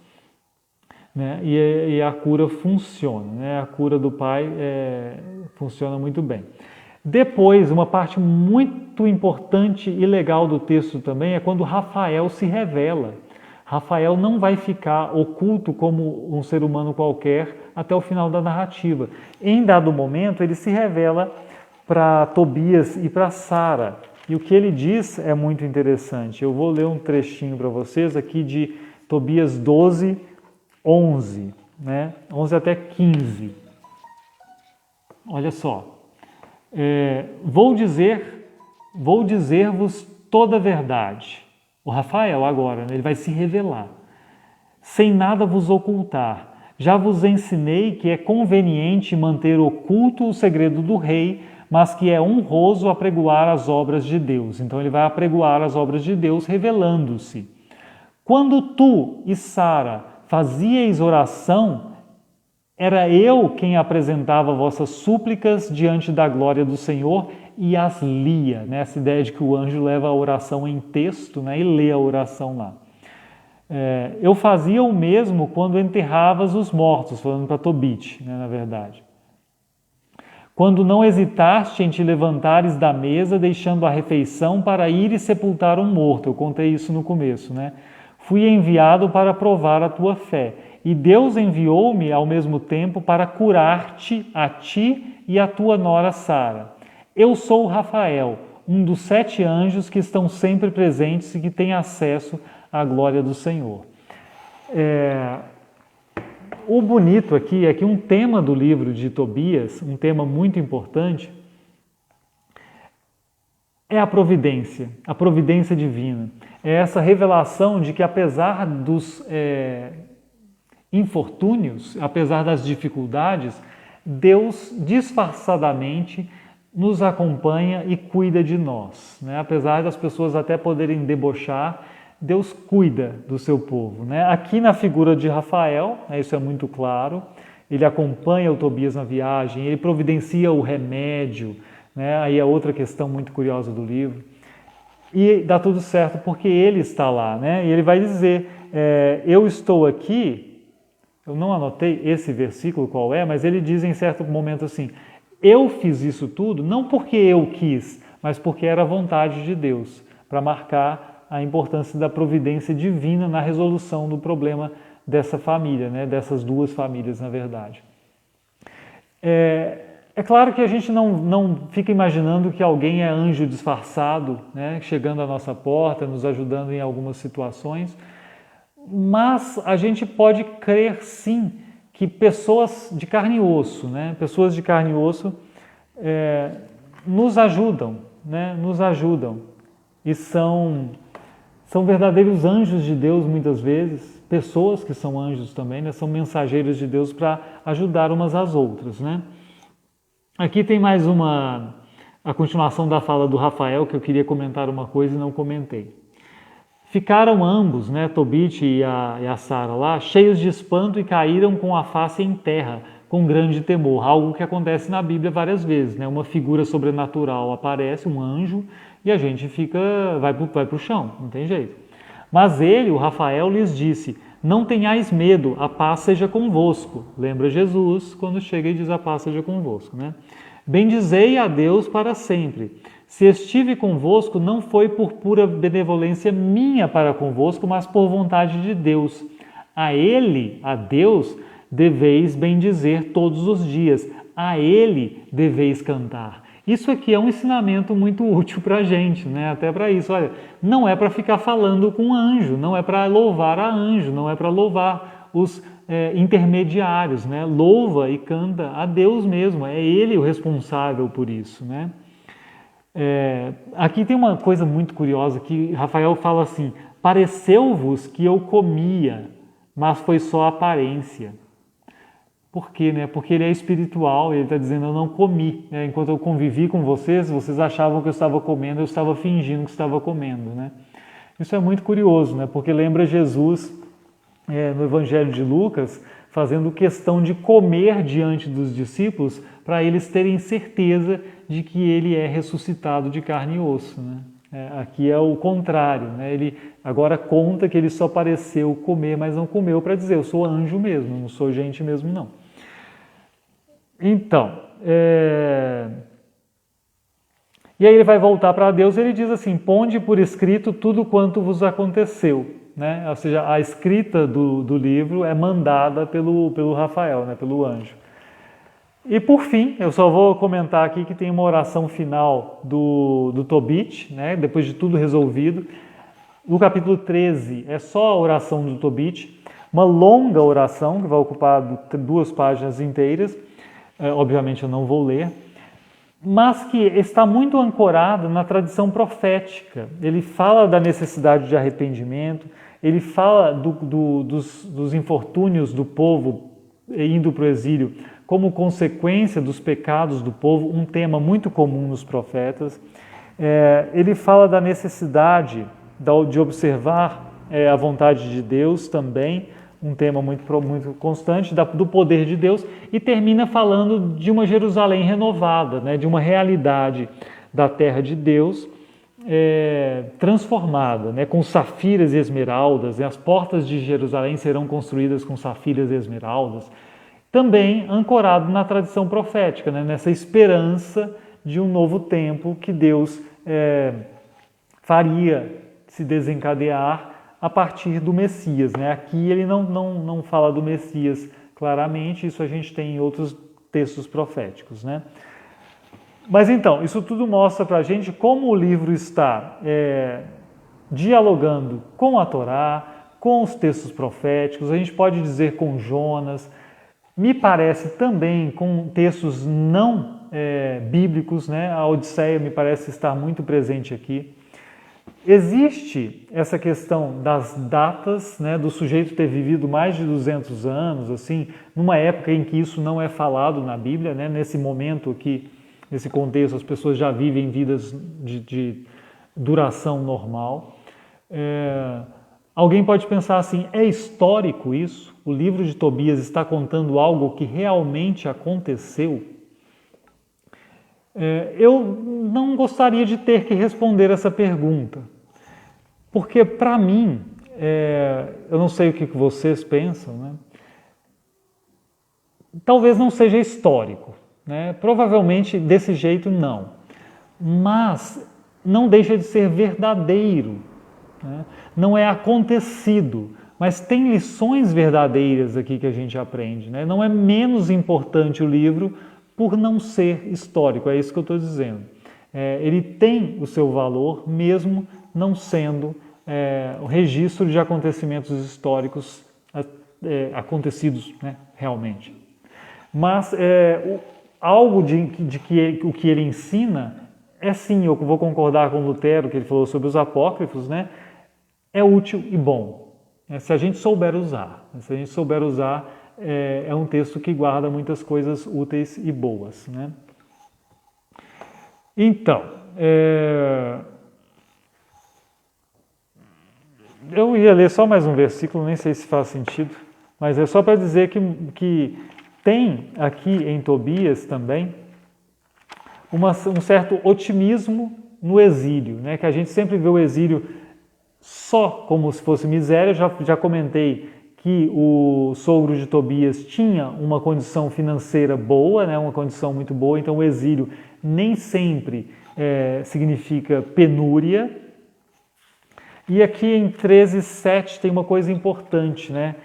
né? E a cura funciona, né? A cura do pai funciona muito bem. Depois, uma parte muito importante e legal do texto também é quando Rafael se revela. Rafael não vai ficar oculto como um ser humano qualquer até o final da narrativa. Em dado momento, ele se revela para Tobias e para Sara. E o que ele diz é muito interessante. Eu vou ler um trechinho para vocês aqui de Tobias 12, 11, né? 11 até 15. Olha só. Vou dizer-vos toda a verdade. O Rafael agora, né? Ele vai se revelar. Sem nada vos ocultar. Já vos ensinei que é conveniente manter oculto o segredo do rei, mas que é honroso apregoar as obras de Deus. Então ele vai apregoar as obras de Deus, revelando-se. Quando tu e Sara fazieis oração, era eu quem apresentava vossas súplicas diante da glória do Senhor e as lia, né? Essa ideia de que o anjo leva a oração em texto, né? E lê a oração lá. Eu fazia o mesmo quando enterravas os mortos, falando para Tobit, né, na verdade. Quando não hesitaste em te levantares da mesa, deixando a refeição para ir e sepultar um morto. Eu contei isso no começo, né? Fui enviado para provar a tua fé. E Deus enviou-me ao mesmo tempo para curar-te a ti e a tua nora Sara. Eu sou Rafael, um dos 7 anjos que estão sempre presentes e que têm acesso à glória do Senhor. O bonito aqui é que um tema do livro de Tobias, um tema muito importante, é a providência divina. É essa revelação de que apesar dos infortúnios, apesar das dificuldades, Deus disfarçadamente nos acompanha e cuida de nós, né? Apesar das pessoas até poderem debochar, Deus cuida do seu povo, né? Aqui na figura de Rafael, né, isso é muito claro, ele acompanha o Tobias na viagem, ele providencia o remédio, né? Aí é outra questão muito curiosa do livro. E dá tudo certo porque ele está lá, né? E ele vai dizer, eu estou aqui, eu não anotei esse versículo qual é, mas ele diz em certo momento assim, eu fiz isso tudo não porque eu quis, mas porque era a vontade de Deus, para marcar a importância da providência divina na resolução do problema dessa família, né? Dessas duas famílias, na verdade. É claro que a gente não fica imaginando que alguém é anjo disfarçado, né? Chegando à nossa porta, nos ajudando em algumas situações, mas a gente pode crer sim que pessoas de carne e osso, né? Pessoas de carne e osso nos ajudam, né? Nos ajudam e são verdadeiros anjos de Deus muitas vezes, pessoas que são anjos também, né? São mensageiros de Deus para ajudar umas às outras, né? Aqui tem mais a continuação da fala do Rafael, que eu queria comentar uma coisa e não comentei. Ficaram ambos, né, Tobit e a Sara lá, cheios de espanto e caíram com a face em terra, com grande temor, algo que acontece na Bíblia várias vezes, né? Uma figura sobrenatural aparece, um anjo, e a gente vai para o chão, não tem jeito. Mas ele, o Rafael, lhes disse: não tenhais medo, a paz seja convosco. Lembra Jesus quando chega e diz: a paz seja convosco, né? Bendizei a Deus para sempre. Se estive convosco, não foi por pura benevolência minha para convosco, mas por vontade de Deus. A Ele, a Deus, deveis bendizer todos os dias. A Ele deveis cantar. Isso aqui é um ensinamento muito útil para a gente, né? Até para isso. Olha, não é para ficar falando com anjo, não é para louvar a anjo, não é para louvar os intermediários, né? Louva e canta a Deus mesmo, é Ele o responsável por isso, né? Aqui tem uma coisa muito curiosa que Rafael fala assim: pareceu-vos que eu comia, mas foi só aparência. Por quê, né? Porque ele é espiritual, ele está dizendo: eu não comi, né? Enquanto eu convivi com vocês, vocês achavam que eu estava comendo, eu estava fingindo que estava comendo, né? Isso é muito curioso, né? Porque lembra Jesus no Evangelho de Lucas fazendo questão de comer diante dos discípulos para eles terem certeza de que ele é ressuscitado de carne e osso, né? Aqui é o contrário, né? Ele agora conta que ele só pareceu comer, mas não comeu, para dizer: eu sou anjo mesmo, não sou gente mesmo não. Então, e aí ele vai voltar para Deus e ele diz assim: ponde por escrito tudo quanto vos aconteceu, né? Ou seja, a escrita do livro é mandada pelo Rafael, né? Pelo anjo. E por fim, eu só vou comentar aqui que tem uma oração final do Tobit, né? Depois de tudo resolvido. No capítulo 13 é só a oração do Tobit, uma longa oração que vai ocupar 2 páginas inteiras. Obviamente eu não vou ler, mas que está muito ancorado na tradição profética. Ele fala da necessidade de arrependimento, ele fala dos infortúnios do povo indo para o exílio como consequência dos pecados do povo, um tema muito comum nos profetas. Ele fala da necessidade de observar a vontade de Deus também, um tema muito constante, do poder de Deus, e termina falando de uma Jerusalém renovada, né, de uma realidade da terra de Deus transformada, né, com safiras e esmeraldas, né, as portas de Jerusalém serão construídas com safiras e esmeraldas, também ancorado na tradição profética, né, nessa esperança de um novo tempo que Deus faria se desencadear a partir do Messias, né? Aqui ele não fala do Messias claramente, isso a gente tem em outros textos proféticos, né? Mas então, isso tudo mostra para a gente como o livro está dialogando com a Torá, com os textos proféticos, a gente pode dizer com Jonas, me parece também com textos não bíblicos, né? A Odisseia me parece estar muito presente aqui. Existe essa questão das datas, né, do sujeito ter vivido mais de 200 anos, assim, numa época em que isso não é falado na Bíblia, né, nesse momento aqui, nesse contexto, as pessoas já vivem vidas de duração normal. Alguém pode pensar assim: é histórico isso? O livro de Tobias está contando algo que realmente aconteceu? Eu não gostaria de ter que responder essa pergunta, porque para mim, eu não sei o que vocês pensam, né? Talvez não seja histórico, né? Provavelmente desse jeito não, mas não deixa de ser verdadeiro, né? Não é acontecido, mas tem lições verdadeiras aqui que a gente aprende, né? Não é menos importante o livro por não ser histórico, é isso que eu estou dizendo. Ele tem o seu valor mesmo não sendo o registro de acontecimentos históricos acontecidos, né, realmente. Mas algo de que o que ele ensina sim, eu vou concordar com Lutero, que ele falou sobre os apócrifos, né, é útil e bom, se a gente souber usar. Se a gente souber usar, é um texto que guarda muitas coisas úteis e boas, né? Então, eu ia ler só mais um versículo, nem sei se faz sentido, mas é só para dizer que tem aqui em Tobias também um certo otimismo no exílio, né? Que a gente sempre vê o exílio só como se fosse miséria. Eu já comentei que o sogro de Tobias tinha uma condição financeira boa, né? Uma condição muito boa, então o exílio nem sempre significa penúria. E aqui em 13:7 tem uma coisa importante, né?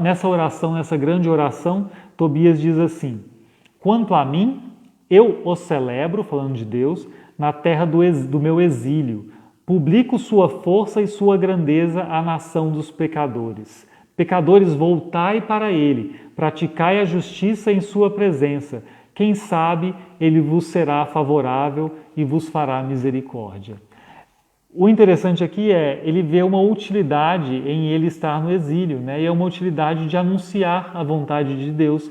Nessa oração, nessa grande oração, Tobias diz assim: quanto a mim, eu o celebro, falando de Deus, na terra do meu exílio. Publico sua força e sua grandeza à nação dos pecadores. Pecadores, voltai para ele, praticai a justiça em sua presença. Quem sabe ele vos será favorável e vos fará misericórdia. O interessante aqui ele vê uma utilidade em ele estar no exílio, né? E é uma utilidade de anunciar a vontade de Deus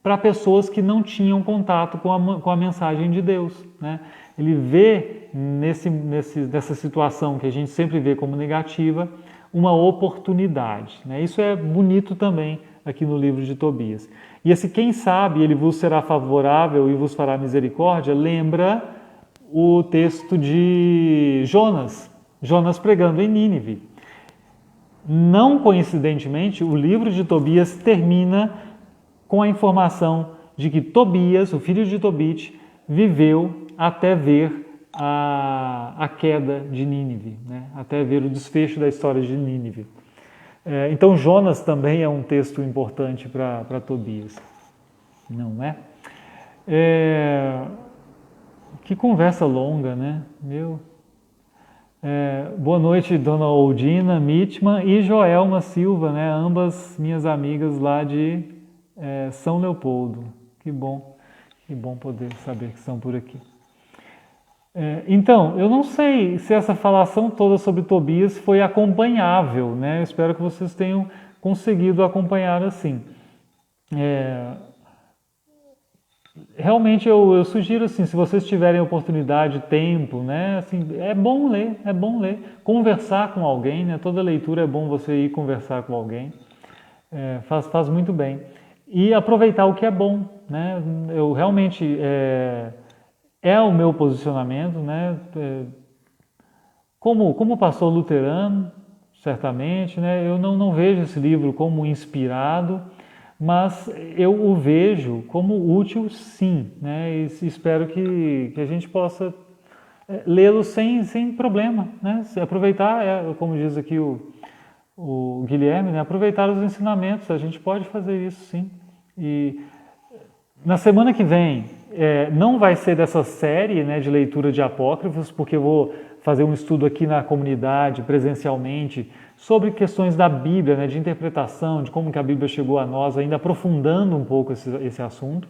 para pessoas que não tinham contato com a mensagem de Deus, né? Ele vê nessa situação que a gente sempre vê como negativa, uma oportunidade, né? Isso é bonito também aqui no livro de Tobias. E esse quem sabe ele vos será favorável e vos fará misericórdia, lembra o texto de Jonas pregando em Nínive. Não coincidentemente, o livro de Tobias termina com a informação de que Tobias, o filho de Tobit, viveu até ver a queda de Nínive, né? Até ver o desfecho da história de Nínive. Então Jonas também é um texto importante para Tobias, não é? Que conversa longa, né? Boa noite, dona Oldina Mitman e Joelma Silva, né? Ambas minhas amigas lá de São Leopoldo. Que bom poder saber que estão por aqui. Então, eu não sei se essa falação toda sobre Tobias foi acompanhável, né? Eu espero que vocês tenham conseguido acompanhar assim. Realmente eu sugiro assim, se vocês tiverem oportunidade, tempo, né? Assim, é bom ler. Conversar com alguém, né? Toda leitura é bom você ir conversar com alguém. Faz muito bem. E aproveitar o que é bom, né? Eu realmente o meu posicionamento, né? Como pastor luterano, certamente, né? Eu não vejo esse livro como inspirado, mas eu o vejo como útil, sim, né? E espero que a gente possa lê-lo sem problema, né? Aproveitar, como diz aqui o Guilherme, né? Aproveitar os ensinamentos, a gente pode fazer isso, sim. E na semana que vem não vai ser dessa série, né, de leitura de apócrifos, porque eu vou fazer um estudo aqui na comunidade, presencialmente, sobre questões da Bíblia, né, de interpretação, de como que a Bíblia chegou a nós, ainda aprofundando um pouco esse assunto.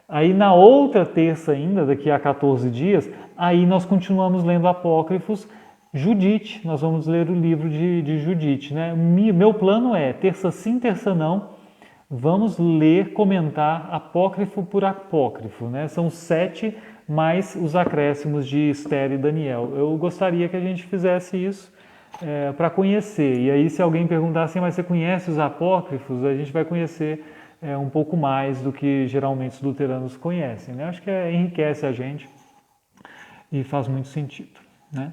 Aí na outra terça ainda, daqui a 14 dias, aí nós continuamos lendo apócrifos, Judite, nós vamos ler o livro de Judite, né? Meu plano é, terça sim, terça não, vamos ler, comentar apócrifo por apócrifo, né? São 7 mais os acréscimos de Esther e Daniel. Eu gostaria que a gente fizesse isso para conhecer. E aí, se alguém perguntar assim, mas você conhece os apócrifos? A gente vai conhecer um pouco mais do que geralmente os luteranos conhecem, né? Acho que enriquece a gente e faz muito sentido, né?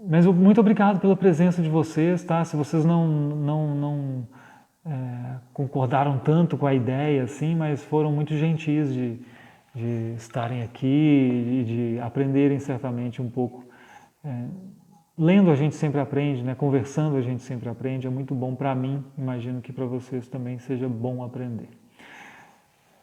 Mas muito obrigado pela presença de vocês, tá? Se vocês não concordaram tanto com a ideia, assim, mas foram muito gentis de estarem aqui e de aprenderem certamente um pouco. Lendo a gente sempre aprende, né? Conversando a gente sempre aprende, é muito bom para mim, imagino que para vocês também seja bom aprender.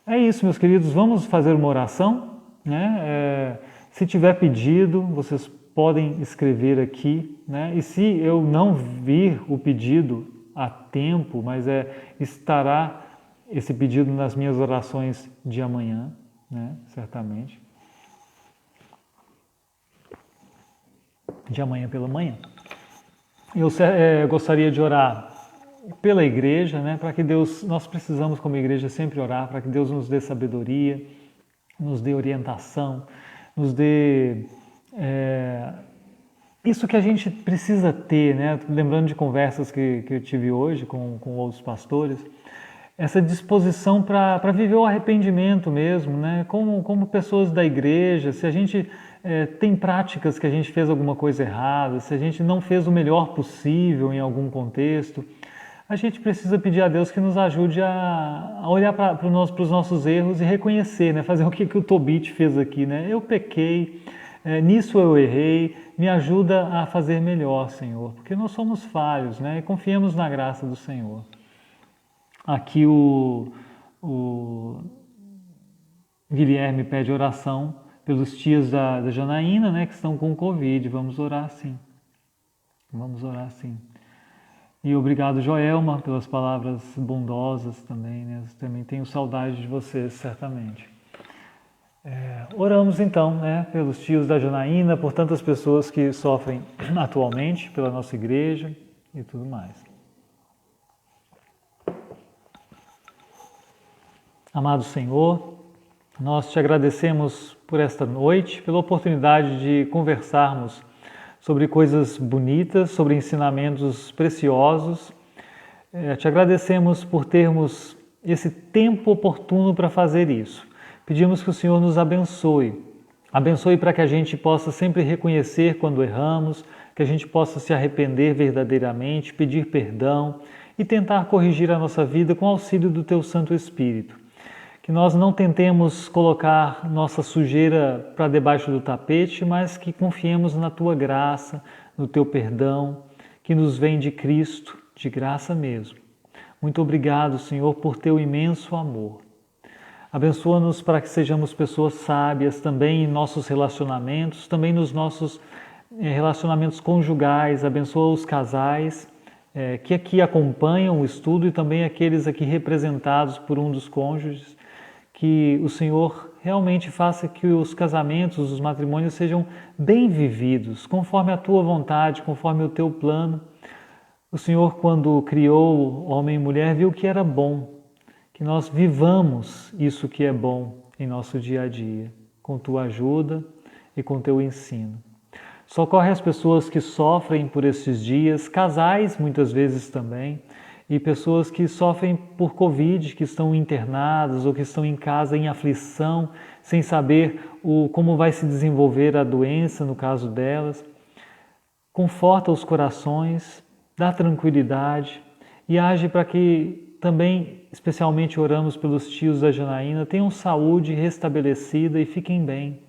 É isso, meus queridos, vamos fazer uma oração, né? Se tiver pedido, vocês podem escrever aqui, né? E se eu não vir o pedido a tempo, mas estará esse pedido nas minhas orações de amanhã, né? Certamente. De amanhã pela manhã. Eu gostaria de orar pela igreja, né? Para que Deus, nós precisamos como igreja sempre orar, para que Deus nos dê sabedoria, nos dê orientação, nos dê isso que a gente precisa ter, né? Lembrando de conversas que eu tive hoje com outros pastores, essa disposição para viver o arrependimento mesmo, né? Como pessoas da igreja, se a gente tem práticas que a gente fez alguma coisa errada, se a gente não fez o melhor possível em algum contexto, a gente precisa pedir a Deus que nos ajude a olhar para os nossos erros e reconhecer, né? Fazer o que o Tobit fez aqui, né? Eu pequei, nisso eu errei, me ajuda a fazer melhor, Senhor, porque nós somos falhos, né? E confiemos na graça do Senhor. Aqui o Guilherme pede oração pelos tios da Janaína, né, que estão com Covid. Vamos orar sim. Vamos orar sim. E obrigado, Joelma, pelas palavras bondosas também, né? Eu também tenho saudade de vocês, certamente. Oramos então, né, pelos tios da Janaína, por tantas pessoas que sofrem atualmente, pela nossa igreja e tudo mais. Amado Senhor, nós te agradecemos por esta noite, pela oportunidade de conversarmos sobre coisas bonitas, sobre ensinamentos preciosos. Te agradecemos por termos esse tempo oportuno para fazer isso. Pedimos que o Senhor nos abençoe. Abençoe para que a gente possa sempre reconhecer quando erramos, que a gente possa se arrepender verdadeiramente, pedir perdão e tentar corrigir a nossa vida com o auxílio do Teu Santo Espírito. Que nós não tentemos colocar nossa sujeira para debaixo do tapete, mas que confiemos na Tua graça, no Teu perdão, que nos vem de Cristo, de graça mesmo. Muito obrigado, Senhor, por Teu imenso amor. Abençoa-nos para que sejamos pessoas sábias também em nossos relacionamentos, também nos nossos relacionamentos conjugais. Abençoa os casais que aqui acompanham o estudo e também aqueles aqui representados por um dos cônjuges. Que o Senhor realmente faça que os casamentos, os matrimônios sejam bem vividos, conforme a Tua vontade, conforme o Teu plano. O Senhor, quando criou homem e mulher, viu que era bom, que nós vivamos isso que é bom em nosso dia a dia, com Tua ajuda e com Teu ensino. Socorre as pessoas que sofrem por esses dias, casais muitas vezes também, e pessoas que sofrem por Covid, que estão internadas ou que estão em casa em aflição, sem saber como vai se desenvolver a doença no caso delas. Conforta os corações, dá tranquilidade e age para que também, especialmente oramos pelos tios da Janaína, tenham saúde restabelecida e fiquem bem.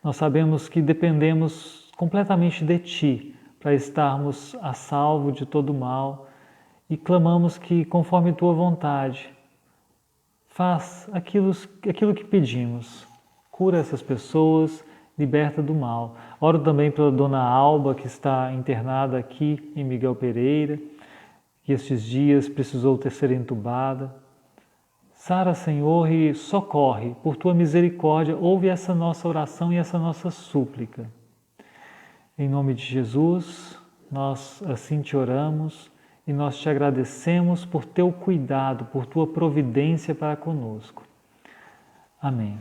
Nós sabemos que dependemos completamente de Ti para estarmos a salvo de todo mal, e clamamos que, conforme Tua vontade, faz aquilo que pedimos. Cura essas pessoas, liberta do mal. Oro também pela Dona Alba, que está internada aqui em Miguel Pereira, que estes dias precisou ser entubada. Sara, Senhor, e socorre, por Tua misericórdia, ouve essa nossa oração e essa nossa súplica. Em nome de Jesus, nós assim Te oramos, e nós Te agradecemos por Teu cuidado, por Tua providência para conosco. Amém.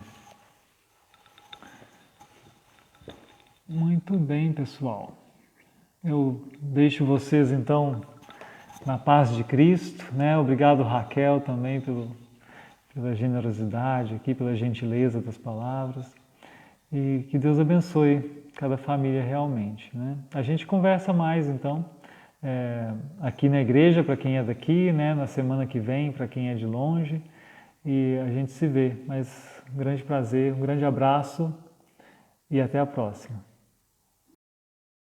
Muito bem, pessoal. Eu deixo vocês, então, na paz de Cristo, né? Obrigado, Raquel, também pela generosidade aqui, pela gentileza das palavras. E que Deus abençoe cada família realmente, né? A gente conversa mais, então, aqui na igreja, para quem é daqui, né, na semana que vem, para quem é de longe, e a gente se vê. Mas um grande prazer, um grande abraço e até a próxima.